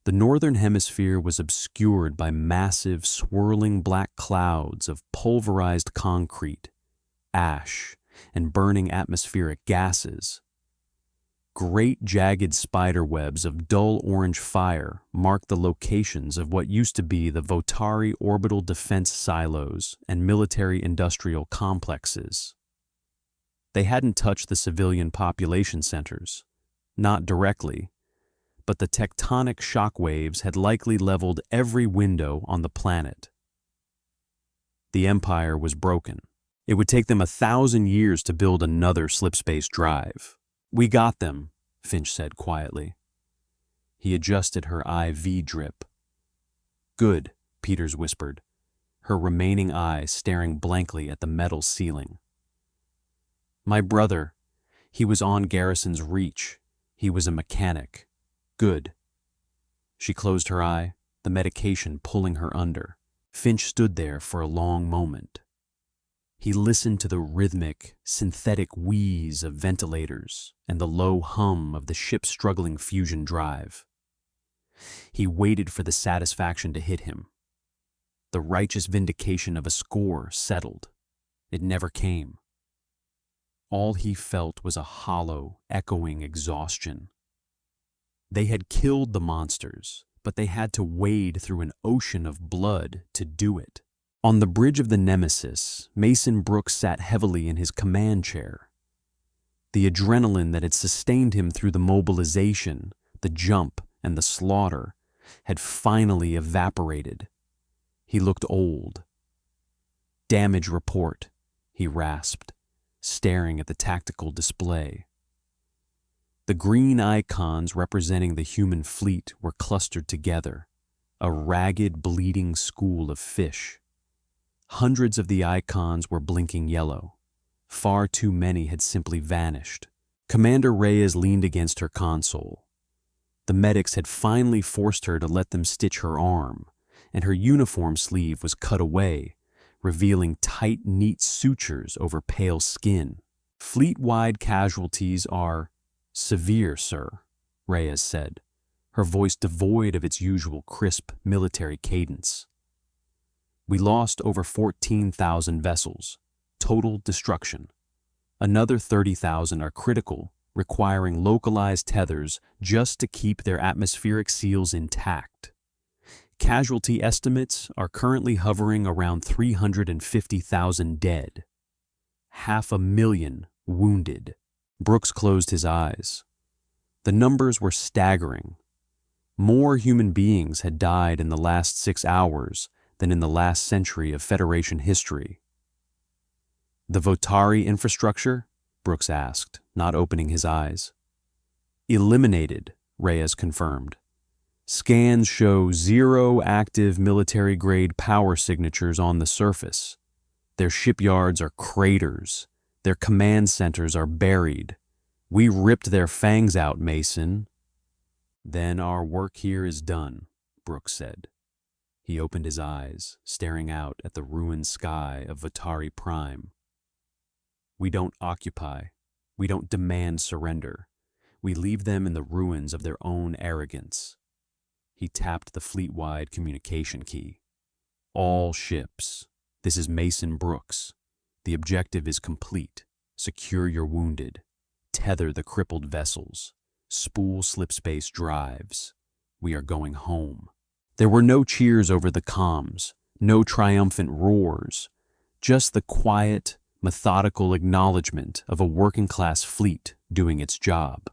The northern hemisphere was obscured by massive, swirling black clouds of pulverized concrete, ash, and burning atmospheric gases. Great jagged spider webs of dull orange fire marked the locations of what used to be the Votari orbital defense silos and military-industrial complexes. They hadn't touched the civilian population centers, not directly, but the tectonic shock waves had likely leveled every window on the planet. The Empire was broken. It would take them 1,000 years to build another slipspace drive. "We got them," Finch said quietly. He adjusted her IV drip. "Good," Peters whispered, her remaining eyes staring blankly at the metal ceiling. "My brother, he was on Garrison's Reach. He was a mechanic. Good." She closed her eye, the medication pulling her under. Finch stood there for a long moment. He listened to the rhythmic, synthetic wheeze of ventilators and the low hum of the ship's struggling fusion drive. He waited for the satisfaction to hit him. The righteous vindication of a score settled. It never came. All he felt was a hollow, echoing exhaustion. They had killed the monsters, but they had to wade through an ocean of blood to do it. On the bridge of the Nemesis, Mason Brooks sat heavily in his command chair. The adrenaline that had sustained him through the mobilization, the jump, and the slaughter had finally evaporated. He looked old. "Damage report," he rasped, staring at the tactical display. The green icons representing the human fleet were clustered together, a ragged, bleeding school of fish. Hundreds of the icons were blinking yellow. Far too many had simply vanished. Commander Reyes leaned against her console. The medics had finally forced her to let them stitch her arm, and her uniform sleeve was cut away, revealing tight, neat sutures over pale skin. "Fleet-wide casualties are severe, sir," Reyes said, her voice devoid of its usual crisp military cadence. "We lost over 14,000 vessels. Total destruction. Another 30,000 are critical, requiring localized tethers just to keep their atmospheric seals intact. Casualty estimates are currently hovering around 350,000 dead. 500,000 wounded." Brooks closed his eyes. The numbers were staggering. More human beings had died in the last 6 hours than in the last century of Federation history. "The Votari infrastructure?" Brooks asked, not opening his eyes. "Eliminated," Reyes confirmed. "Scans show 0 active military-grade power signatures on the surface. Their shipyards are craters. Their command centers are buried. We ripped their fangs out, Mason." "Then our work here is done," Brooks said. He opened his eyes, staring out at the ruined sky of Vatari Prime. "We don't occupy. We don't demand surrender. We leave them in the ruins of their own arrogance." He tapped the fleet-wide communication key. "All ships. This is Mason Brooks. The objective is complete. Secure your wounded. Tether the crippled vessels. Spool slipspace drives. We are going home." There were no cheers over the comms, no triumphant roars, just the quiet, methodical acknowledgement of a working-class fleet doing its job.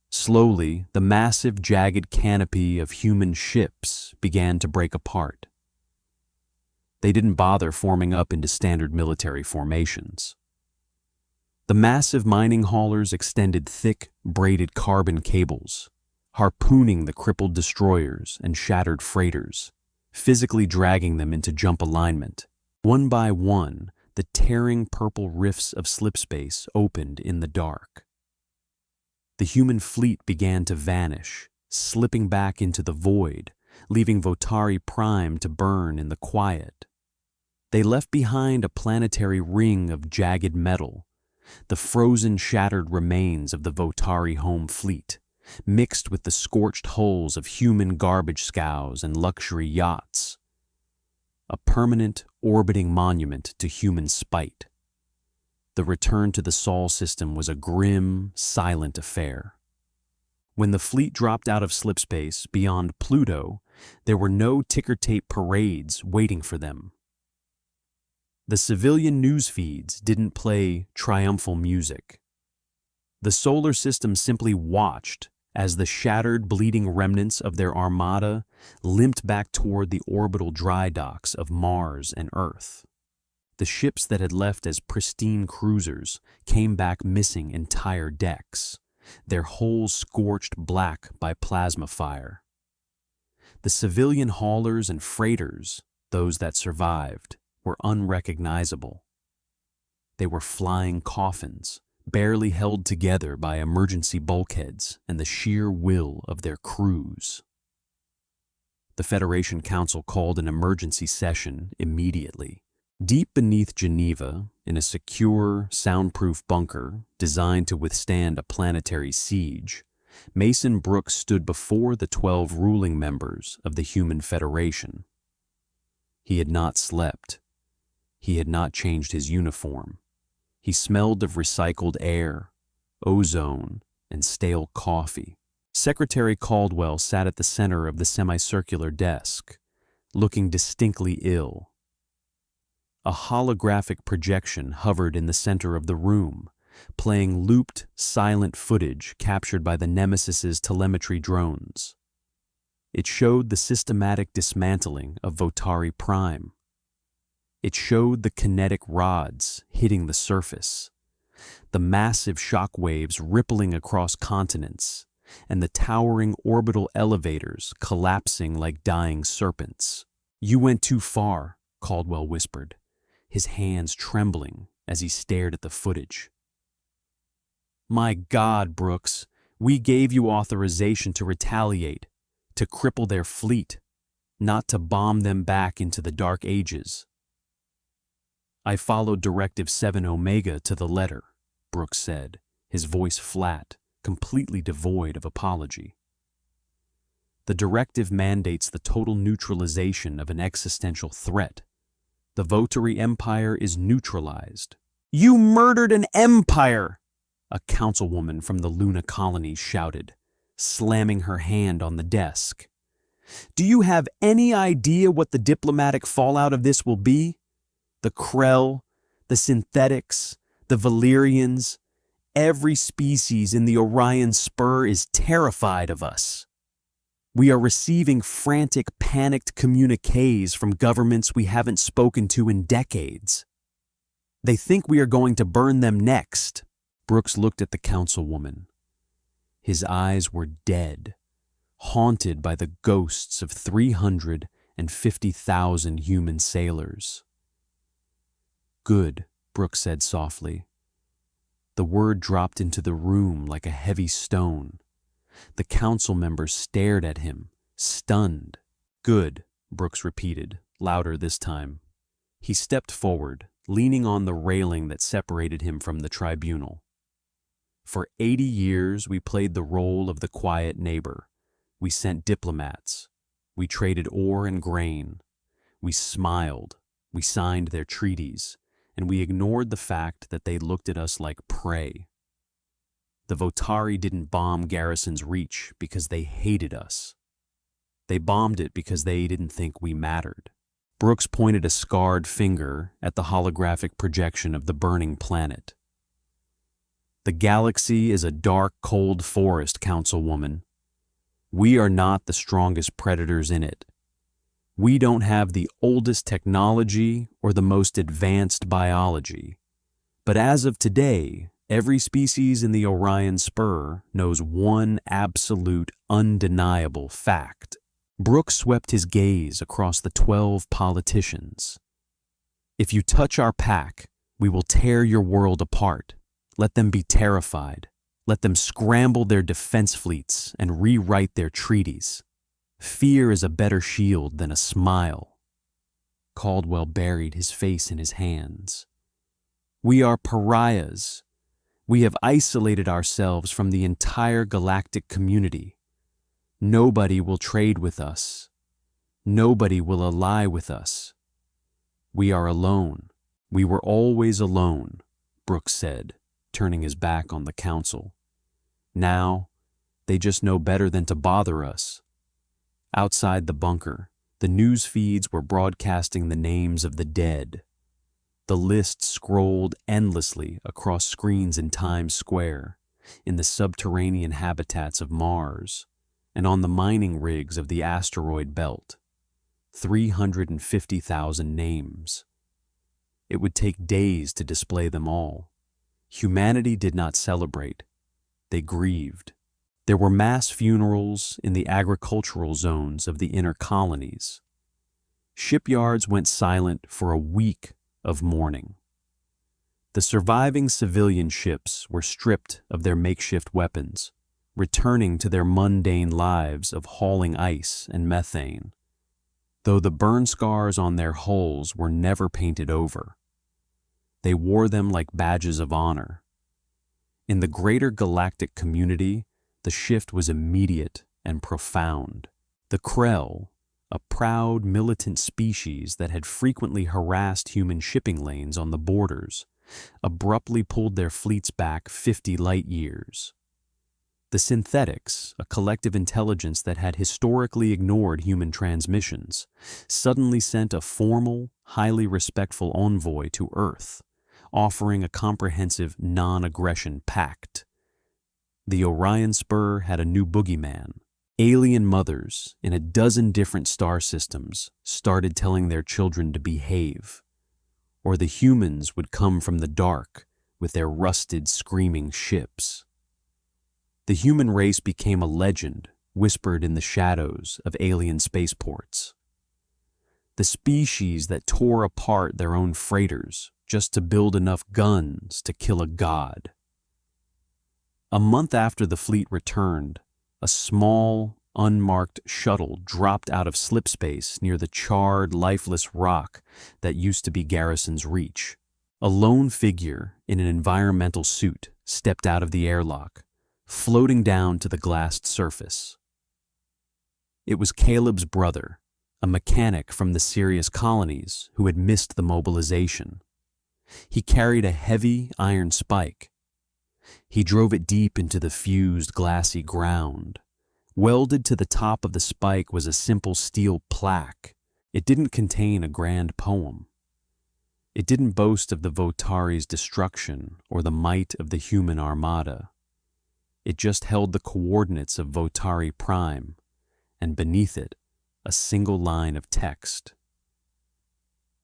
Slowly, the massive, jagged canopy of human ships began to break apart. They didn't bother forming up into standard military formations. The massive mining haulers extended thick, braided carbon cables, harpooning the crippled destroyers and shattered freighters, physically dragging them into jump alignment. One by one, the tearing purple rifts of slipspace opened in the dark. The human fleet began to vanish, slipping back into the void, leaving Votari Prime to burn in the quiet. They left behind a planetary ring of jagged metal, the frozen, shattered remains of the Votari home fleet, mixed with the scorched hulls of human garbage scows and luxury yachts. A permanent, orbiting monument to human spite. The return to the Sol system was a grim, silent affair. When the fleet dropped out of slipspace beyond Pluto, there were no ticker-tape parades waiting for them. The civilian news feeds didn't play triumphal music. The solar system simply watched as the shattered, bleeding remnants of their armada limped back toward the orbital dry docks of Mars and Earth. The ships that had left as pristine cruisers came back missing entire decks, their hulls scorched black by plasma fire. The civilian haulers and freighters, those that survived, were unrecognizable. They were flying coffins, barely held together by emergency bulkheads and the sheer will of their crews. The Federation Council called an emergency session immediately. Deep beneath Geneva, in a secure, soundproof bunker designed to withstand a planetary siege, Mason Brooks stood before the 12 ruling members of the Human Federation. He had not slept. He had not changed his uniform. He smelled of recycled air, ozone, and stale coffee. Secretary Caldwell sat at the center of the semicircular desk, looking distinctly ill. A holographic projection hovered in the center of the room, playing looped, silent footage captured by the Nemesis's telemetry drones. It showed the systematic dismantling of Votari Prime. It showed the kinetic rods hitting the surface, the massive shock waves rippling across continents, and the towering orbital elevators collapsing like dying serpents. "You went too far," Caldwell whispered, his hands trembling as he stared at the footage. "My God, Brooks, we gave you authorization to retaliate, to cripple their fleet, not to bomb them back into the Dark Ages." "I followed Directive 7 Omega to the letter," Brooks said, his voice flat, completely devoid of apology. "The directive mandates the total neutralization of an existential threat. The Votari Empire is neutralized." "You murdered an empire!" a councilwoman from the Luna colony shouted, slamming her hand on the desk. "Do you have any idea what the diplomatic fallout of this will be? The Krell, the synthetics, the Valyrians, every species in the Orion Spur is terrified of us. We are receiving frantic, panicked communiques from governments we haven't spoken to in decades. They think we are going to burn them next." Brooks looked at the councilwoman. His eyes were dead, haunted by the ghosts of 350,000 human sailors. "Good," Brooks said softly. The word dropped into the room like a heavy stone. The council members stared at him, stunned. "Good," Brooks repeated, louder this time. He stepped forward, leaning on the railing that separated him from the tribunal. "For 80 years, we played the role of the quiet neighbor. We sent diplomats. We traded ore and grain. We smiled. We signed their treaties. And we ignored the fact that they looked at us like prey. The Votari didn't bomb Garrison's Reach because they hated us. They bombed it because they didn't think we mattered." Brooks pointed a scarred finger at the holographic projection of the burning planet. "The galaxy is a dark, cold forest, councilwoman. We are not the strongest predators in it. We don't have the oldest technology or the most advanced biology. But as of today, every species in the Orion Spur knows one absolute, undeniable fact." Brooks swept his gaze across the 12 politicians. "If you touch our pack, we will tear your world apart. Let them be terrified. Let them scramble their defense fleets and rewrite their treaties. Fear is a better shield than a smile." Caldwell buried his face in his hands. "We are pariahs. We have isolated ourselves from the entire galactic community. Nobody will trade with us. Nobody will ally with us. We are alone. We were always alone," Brooks said, turning his back on the council. "Now, they just know better than to bother us." Outside the bunker, the news feeds were broadcasting the names of the dead. The list scrolled endlessly across screens in Times Square, in the subterranean habitats of Mars, and on the mining rigs of the asteroid belt. 350,000 names. It would take days to display them all. Humanity did not celebrate. They grieved. There were mass funerals in the agricultural zones of the inner colonies. Shipyards went silent for a week of mourning. The surviving civilian ships were stripped of their makeshift weapons, returning to their mundane lives of hauling ice and methane, though the burn scars on their hulls were never painted over. They wore them like badges of honor. In the greater galactic community, the shift was immediate and profound. The Krell, a proud, militant species that had frequently harassed human shipping lanes on the borders, abruptly pulled their fleets back 50 light-years. The Synthetics, a collective intelligence that had historically ignored human transmissions, suddenly sent a formal, highly respectful envoy to Earth, offering a comprehensive non-aggression pact. The Orion Spur had a new boogeyman. Alien mothers in a dozen different star systems started telling their children to behave, or the humans would come from the dark with their rusted, screaming ships. The human race became a legend whispered in the shadows of alien spaceports. The species that tore apart their own freighters just to build enough guns to kill a god. A month after the fleet returned, a small, unmarked shuttle dropped out of slipspace near the charred, lifeless rock that used to be Garrison's Reach. A lone figure in an environmental suit stepped out of the airlock, floating down to the glassed surface. It was Caleb's brother, a mechanic from the Sirius colonies who had missed the mobilization. He carried a heavy iron spike. He drove it deep into the fused, glassy ground. Welded to the top of the spike was a simple steel plaque. It didn't contain a grand poem. It didn't boast of the Votari's destruction or the might of the human armada. It just held the coordinates of Votari Prime, and beneath it, a single line of text.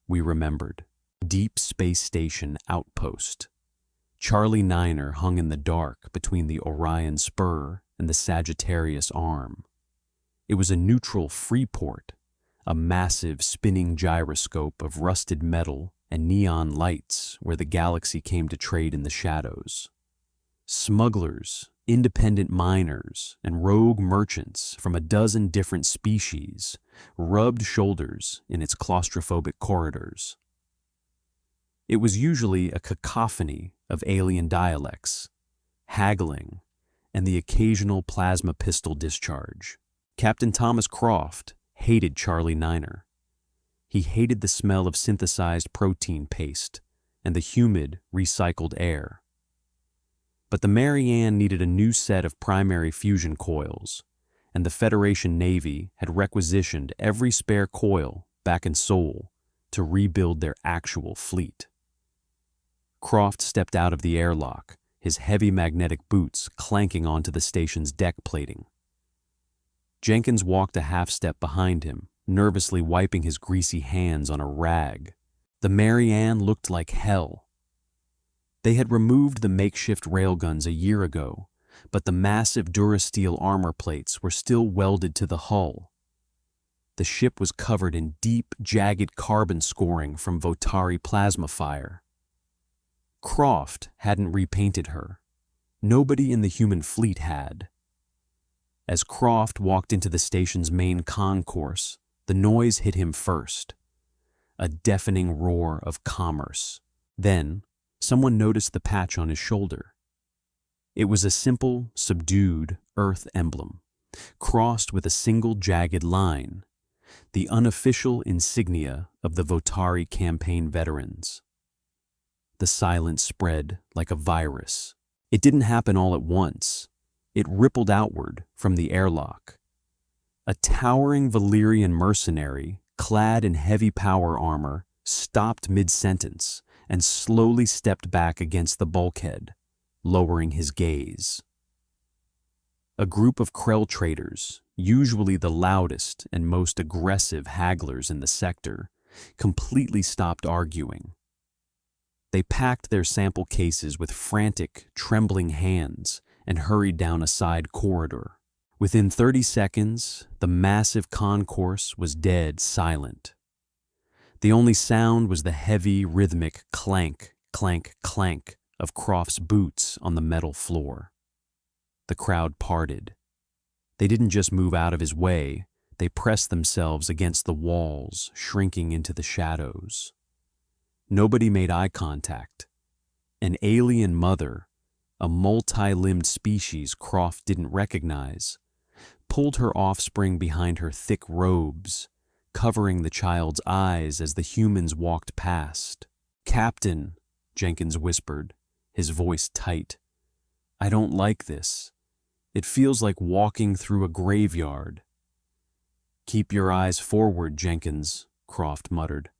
We remembered. Deep Space Station Outpost. Charlie Niner hung in the dark between the Orion Spur and the Sagittarius Arm. It was a neutral freeport, a massive spinning gyroscope of rusted metal and neon lights where the galaxy came to trade in the shadows. Smugglers, independent miners, and rogue merchants from a dozen different species rubbed shoulders in its claustrophobic corridors. It was usually a cacophony of alien dialects, haggling, and the occasional plasma pistol discharge. Captain Thomas Croft hated Charlie Niner. He hated the smell of synthesized protein paste and the humid, recycled air. But the Mary Ann needed a new set of primary fusion coils, and the Federation Navy had requisitioned every spare coil back in Seoul to rebuild their actual fleet. Croft stepped out of the airlock, his heavy magnetic boots clanking onto the station's deck plating. Jenkins walked a half-step behind him, nervously wiping his greasy hands on a rag. The Mary Ann looked like hell. They had removed the makeshift railguns a year ago, but the massive Durasteel armor plates were still welded to the hull. The ship was covered in deep, jagged carbon scoring from Votari plasma fire. Croft hadn't repainted her. Nobody in the human fleet had. As Croft walked into the station's main concourse, the noise hit him first. A deafening roar of commerce. Then, someone noticed the patch on his shoulder. It was a simple, subdued Earth emblem, crossed with a single jagged line, the unofficial insignia of the Votari campaign veterans. The silence spread like a virus. It didn't happen all at once. It rippled outward from the airlock. A towering Valyrian mercenary, clad in heavy power armor, stopped mid-sentence and slowly stepped back against the bulkhead, lowering his gaze. A group of Krell traders, usually the loudest and most aggressive hagglers in the sector, completely stopped arguing. They packed their sample cases with frantic, trembling hands and hurried down a side corridor. Within 30 seconds, the massive concourse was dead silent. The only sound was the heavy, rhythmic clank, clank, clank of Croft's boots on the metal floor. The crowd parted. They didn't just move out of his way, they pressed themselves against the walls, shrinking into the shadows. Nobody made eye contact. An alien mother, a multi-limbed species Croft didn't recognize, pulled her offspring behind her thick robes, covering the child's eyes as the humans walked past. "Captain," Jenkins whispered, his voice tight, "I don't like this. It feels like walking through a graveyard." "Keep your eyes forward, Jenkins," Croft muttered.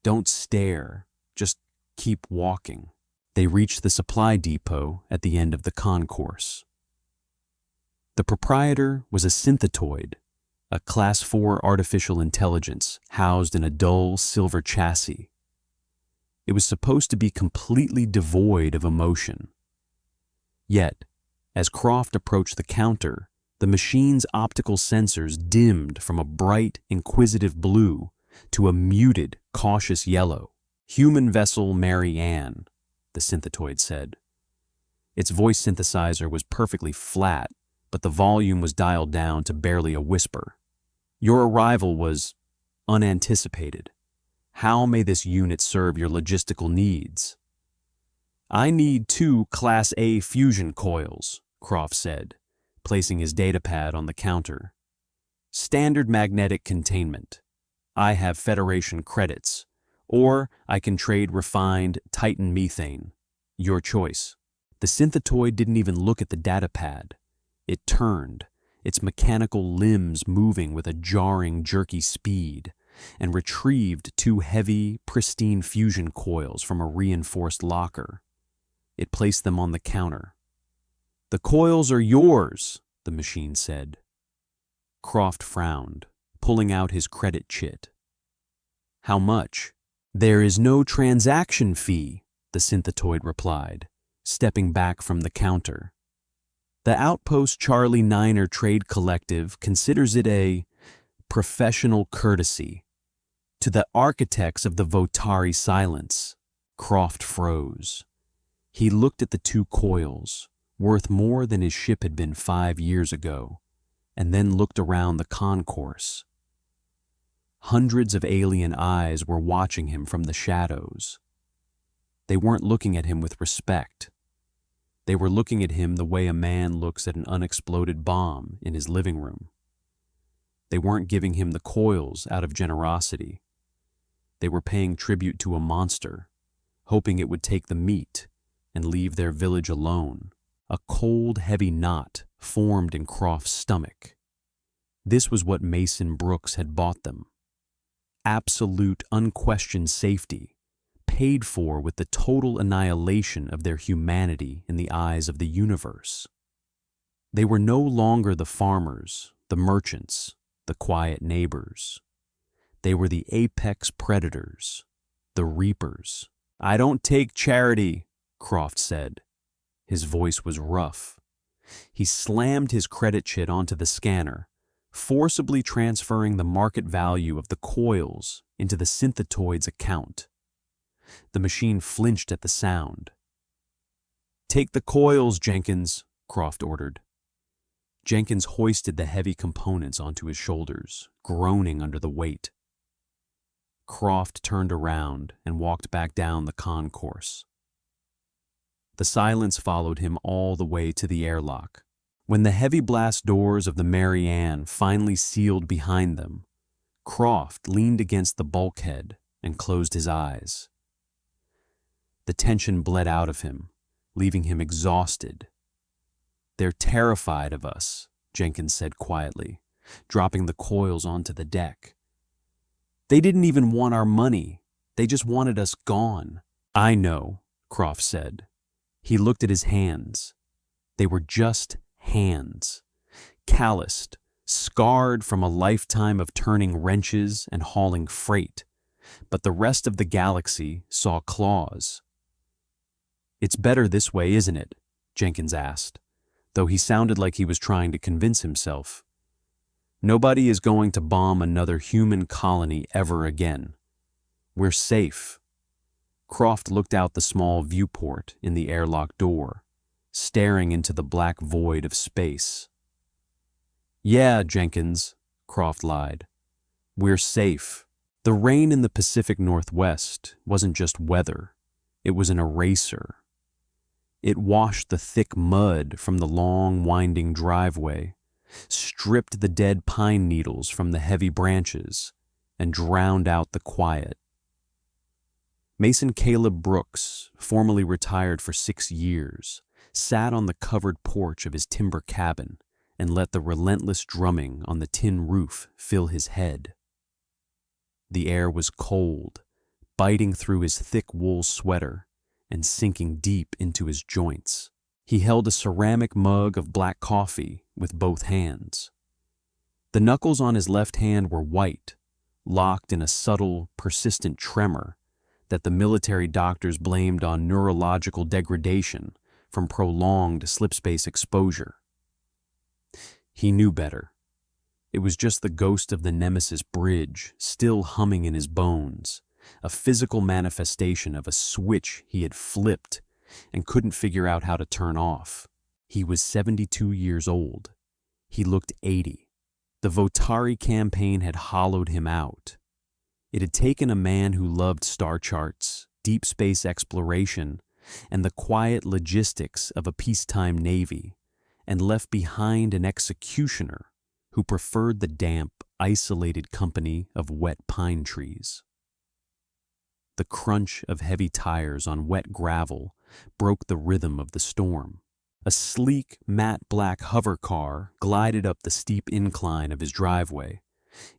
"Don't stare. Just keep walking." They reached the supply depot at the end of the concourse. The proprietor was a synthetoid, a Class 4 artificial intelligence housed in a dull silver chassis. It was supposed to be completely devoid of emotion. Yet, as Croft approached the counter, the machine's optical sensors dimmed from a bright, inquisitive blue to a muted, cautious yellow. "Human vessel Mary Ann," the synthetoid said. Its voice synthesizer was perfectly flat, but the volume was dialed down to barely a whisper. "Your arrival was unanticipated. How may this unit serve your logistical needs?" "I need 2 Class A fusion coils," Croft said, placing his datapad on the counter. "Standard magnetic containment. I have Federation credits, or I can trade refined Titan methane. Your choice." The synthetoid didn't even look at the datapad. It turned, its mechanical limbs moving with a jarring, jerky speed, and retrieved 2 heavy, pristine fusion coils from a reinforced locker. It placed them on the counter. "The coils are yours," the machine said. Croft frowned, pulling out his credit chit. "How much?" "There is no transaction fee," the synthetoid replied, stepping back from the counter. "The Outpost Charlie Niner Trade Collective considers it a professional courtesy. To the architects of the Votari silence." Croft froze. He looked at the 2 coils, worth more than his ship had been 5 years ago, and then looked around the concourse. Hundreds of alien eyes were watching him from the shadows. They weren't looking at him with respect. They were looking at him the way a man looks at an unexploded bomb in his living room. They weren't giving him the coils out of generosity. They were paying tribute to a monster, hoping it would take the meat and leave their village alone. A cold, heavy knot formed in Croft's stomach. This was what Mason Brooks had bought them. Absolute, unquestioned safety, paid for with the total annihilation of their humanity in the eyes of the universe. They were no longer the farmers, the merchants, the quiet neighbors. They were the apex predators, the reapers. "I don't take charity," Croft said. His voice was rough. He slammed his credit chit onto the scanner, forcibly transferring the market value of the coils into the synthetoid's account. The machine flinched at the sound. "Take the coils, Jenkins," Croft ordered. Jenkins hoisted the heavy components onto his shoulders, groaning under the weight. Croft turned around and walked back down the concourse. The silence followed him all the way to the airlock. When the heavy blast doors of the Mary Ann finally sealed behind them, Croft leaned against the bulkhead and closed his eyes. The tension bled out of him, leaving him exhausted. "They're terrified of us," Jenkins said quietly, dropping the coils onto the deck. "They didn't even want our money. They just wanted us gone." "I know," Croft said. He looked at his hands. They were just hands, calloused, scarred from a lifetime of turning wrenches and hauling freight. But the rest of the galaxy saw claws. "It's better this way, isn't it?" Jenkins asked, though he sounded like he was trying to convince himself. "Nobody is going to bomb another human colony ever again. We're safe." Croft looked out the small viewport in the airlock door, staring into the black void of space. "Yeah, Jenkins," Croft lied. "We're safe." The rain in the Pacific Northwest wasn't just weather, it was an eraser. It washed the thick mud from the long, winding driveway, stripped the dead pine needles from the heavy branches, and drowned out the quiet. Mason Caleb Brooks, formerly retired for 6 years, sat on the covered porch of his timber cabin and let the relentless drumming on the tin roof fill his head. The air was cold, biting through his thick wool sweater and sinking deep into his joints. He held a ceramic mug of black coffee with both hands. The knuckles on his left hand were white, locked in a subtle, persistent tremor that the military doctors blamed on neurological degradation from prolonged slipspace exposure. He knew better. It was just the ghost of the Nemesis bridge still humming in his bones, a physical manifestation of a switch he had flipped and couldn't figure out how to turn off. He was 72 years old. He looked 80. The Votari campaign had hollowed him out. It had taken a man who loved star charts, deep space exploration, and the quiet logistics of a peacetime navy, and left behind an executioner who preferred the damp, isolated company of wet pine trees. The crunch of heavy tires on wet gravel broke the rhythm of the storm. A sleek, matte black hover car glided up the steep incline of his driveway,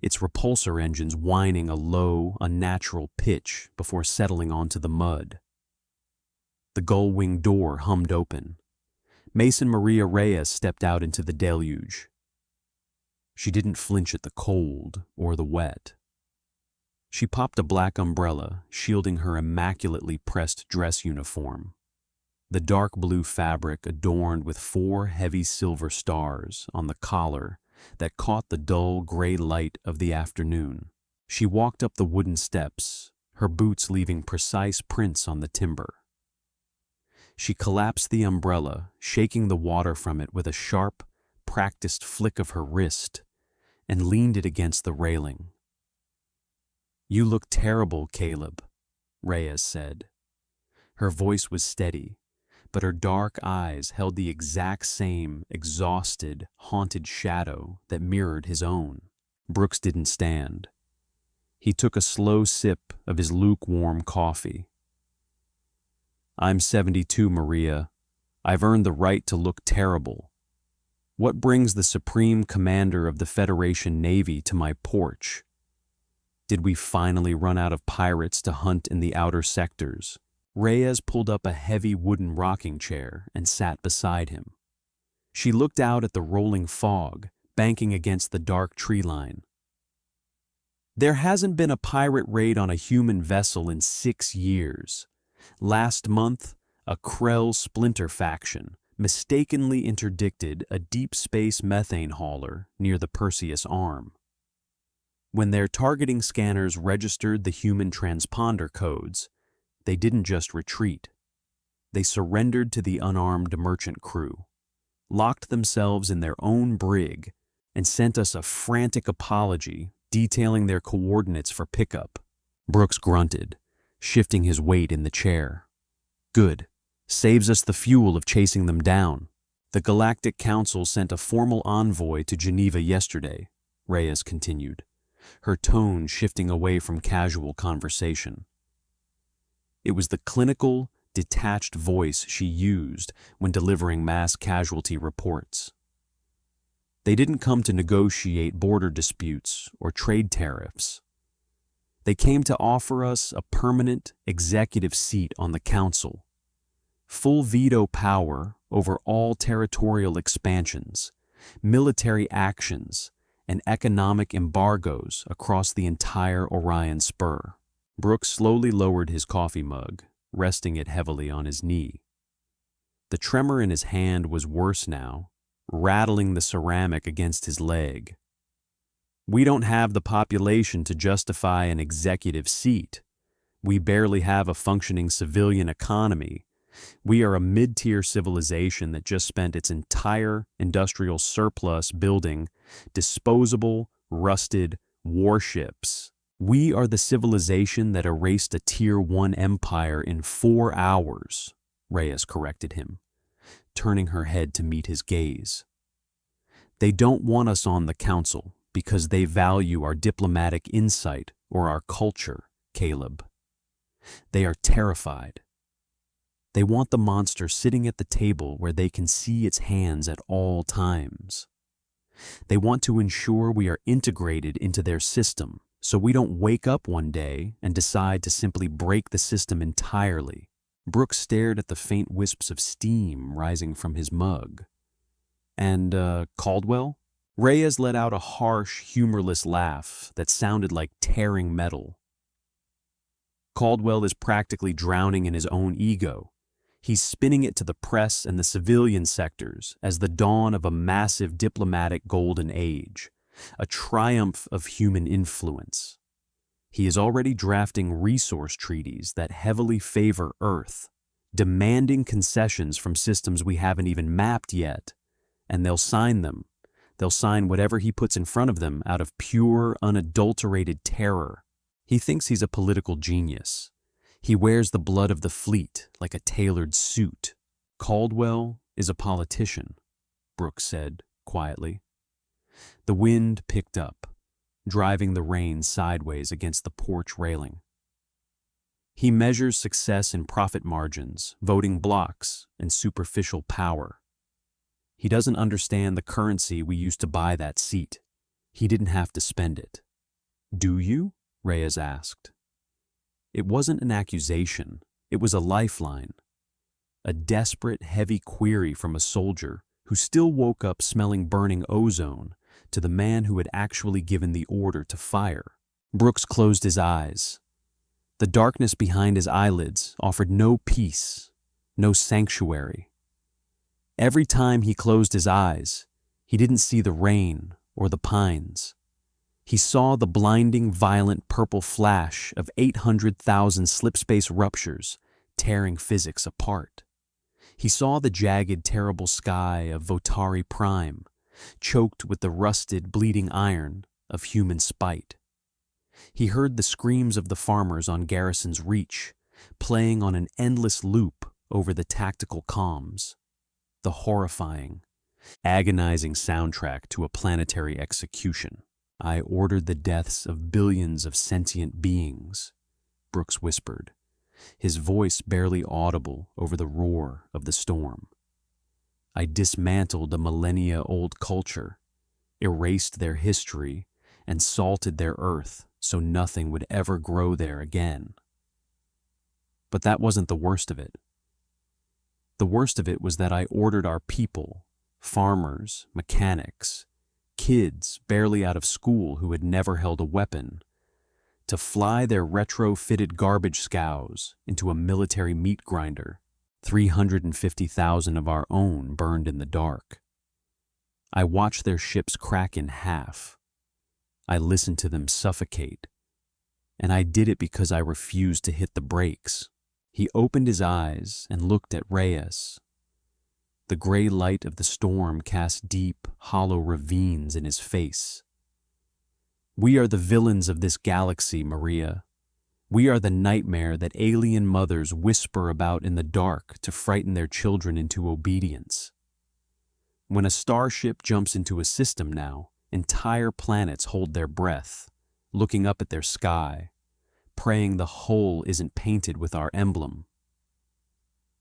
its repulsor engines whining a low, unnatural pitch before settling onto the mud. The gull-wing door hummed open. Mason Maria Reyes stepped out into the deluge. She didn't flinch at the cold or the wet. She popped a black umbrella, shielding her immaculately pressed dress uniform. The dark blue fabric adorned with 4 heavy silver stars on the collar that caught the dull gray light of the afternoon. She walked up the wooden steps, her boots leaving precise prints on the timber. She collapsed the umbrella, shaking the water from it with a sharp, practiced flick of her wrist, and leaned it against the railing. "You look terrible, Caleb," Reyes said. Her voice was steady, but her dark eyes held the exact same exhausted, haunted shadow that mirrored his own. Brooks didn't stand. He took a slow sip of his lukewarm coffee. "I'm 72, Maria. I've earned the right to look terrible. What brings the Supreme Commander of the Federation Navy to my porch? Did we finally run out of pirates to hunt in the outer sectors?" Reyes pulled up a heavy wooden rocking chair and sat beside him. She looked out at the rolling fog, banking against the dark tree line. "There hasn't been a pirate raid on a human vessel in 6 years. Last month, a Krell splinter faction mistakenly interdicted a deep space methane hauler near the Perseus Arm. When their targeting scanners registered the human transponder codes, they didn't just retreat. They surrendered to the unarmed merchant crew, locked themselves in their own brig, and sent us a frantic apology detailing their coordinates for pickup." Brooks grunted, shifting his weight in the chair. "Good. Saves us the fuel of chasing them down. The Galactic Council sent a formal envoy to Geneva yesterday," Reyes continued, her tone shifting away from casual conversation. It was the clinical, detached voice she used when delivering mass casualty reports. They didn't come to negotiate border disputes or trade tariffs. They came to offer us a permanent executive seat on the council, full veto power over all territorial expansions, military actions, and economic embargoes across the entire Orion Spur. Brooks slowly lowered his coffee mug, resting it heavily on his knee. The tremor in his hand was worse now, rattling the ceramic against his leg. We don't have the population to justify an executive seat. We barely have a functioning civilian economy. We are a mid-tier civilization that just spent its entire industrial surplus building disposable, rusted warships. We are the civilization that erased a Tier 1 empire in 4 hours, Reyes corrected him, turning her head to meet his gaze. They don't want us on the council because they value our diplomatic insight or our culture, Caleb. They are terrified. They want the monster sitting at the table where they can see its hands at all times. They want to ensure we are integrated into their system so we don't wake up one day and decide to simply break the system entirely. Brooks stared at the faint wisps of steam rising from his mug. And, Caldwell? Reyes let out a harsh, humorless laugh that sounded like tearing metal. Caldwell is practically drowning in his own ego. He's spinning it to the press and the civilian sectors as the dawn of a massive diplomatic golden age, a triumph of human influence. He is already drafting resource treaties that heavily favor Earth, demanding concessions from systems we haven't even mapped yet, and they'll sign them. They'll sign whatever he puts in front of them out of pure, unadulterated terror. He thinks he's a political genius. He wears the blood of the fleet like a tailored suit. Caldwell is a politician, Brooks said quietly. The wind picked up, driving the rain sideways against the porch railing. He measures success in profit margins, voting blocks, and superficial power. He doesn't understand the currency we used to buy that seat. He didn't have to spend it. Do you? Reyes asked. It wasn't an accusation. It was a lifeline. A desperate, heavy query from a soldier who still woke up smelling burning ozone to the man who had actually given the order to fire. Brooks closed his eyes. The darkness behind his eyelids offered no peace, no sanctuary. Every time he closed his eyes, he didn't see the rain or the pines. He saw the blinding, violent purple flash of 800,000 slipspace ruptures tearing physics apart. He saw the jagged, terrible sky of Votari Prime, choked with the rusted, bleeding iron of human spite. He heard the screams of the farmers on Garrison's Reach, playing on an endless loop over the tactical comms. The horrifying, agonizing soundtrack to a planetary execution. I ordered the deaths of billions of sentient beings, Brooks whispered, his voice barely audible over the roar of the storm. I dismantled a millennia-old culture, erased their history, and salted their earth so nothing would ever grow there again. But that wasn't the worst of it. The worst of it was that I ordered our people, farmers, mechanics, kids barely out of school who had never held a weapon, to fly their retrofitted garbage scows into a military meat grinder. 350,000 of our own burned in the dark. I watched their ships crack in half. I listened to them suffocate. And I did it because I refused to hit the brakes. He opened his eyes and looked at Reyes. The gray light of the storm cast deep, hollow ravines in his face. We are the villains of this galaxy, Maria. We are the nightmare that alien mothers whisper about in the dark to frighten their children into obedience. When a starship jumps into a system now, entire planets hold their breath, looking up at their sky, praying the whole isn't painted with our emblem.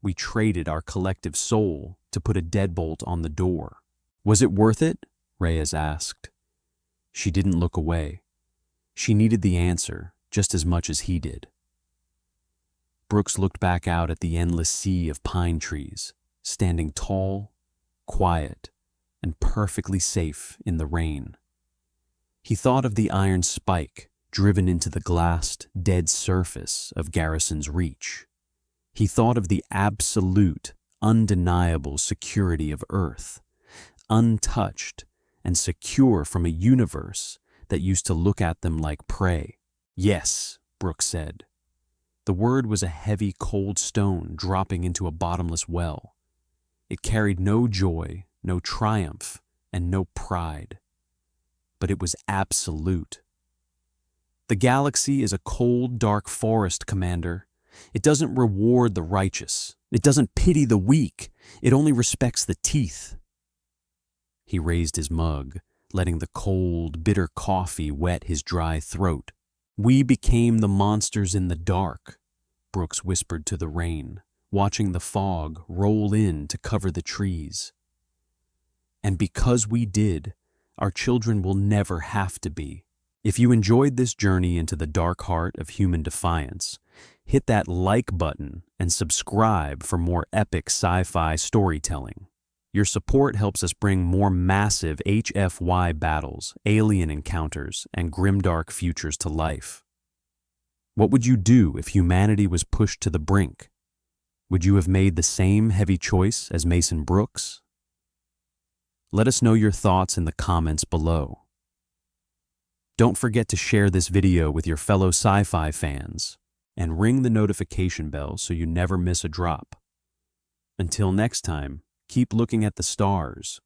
We traded our collective soul to put a deadbolt on the door. Was it worth it? Reyes asked. She didn't look away. She needed the answer just as much as he did. Brooks looked back out at the endless sea of pine trees, standing tall, quiet, and perfectly safe in the rain. He thought of the iron spike driven into the glassed, dead surface of Garrison's Reach. He thought of the absolute, undeniable security of Earth, untouched and secure from a universe that used to look at them like prey. "Yes," Brooks said. The word was a heavy, cold stone dropping into a bottomless well. It carried no joy, no triumph, and no pride. But it was absolute. "The galaxy is a cold, dark forest, Commander. It doesn't reward the righteous. It doesn't pity the weak. It only respects the teeth." He raised his mug, letting the cold, bitter coffee wet his dry throat. "We became the monsters in the dark," Brooks whispered to the rain, watching the fog roll in to cover the trees. "And because we did, our children will never have to be." If you enjoyed this journey into the dark heart of human defiance, hit that like button and subscribe for more epic sci-fi storytelling. Your support helps us bring more massive HFY battles, alien encounters, and grimdark futures to life. What would you do if humanity was pushed to the brink? Would you have made the same heavy choice as Mason Brooks? Let us know your thoughts in the comments below. Don't forget to share this video with your fellow sci-fi fans and ring the notification bell so you never miss a drop. Until next time, keep looking at the stars,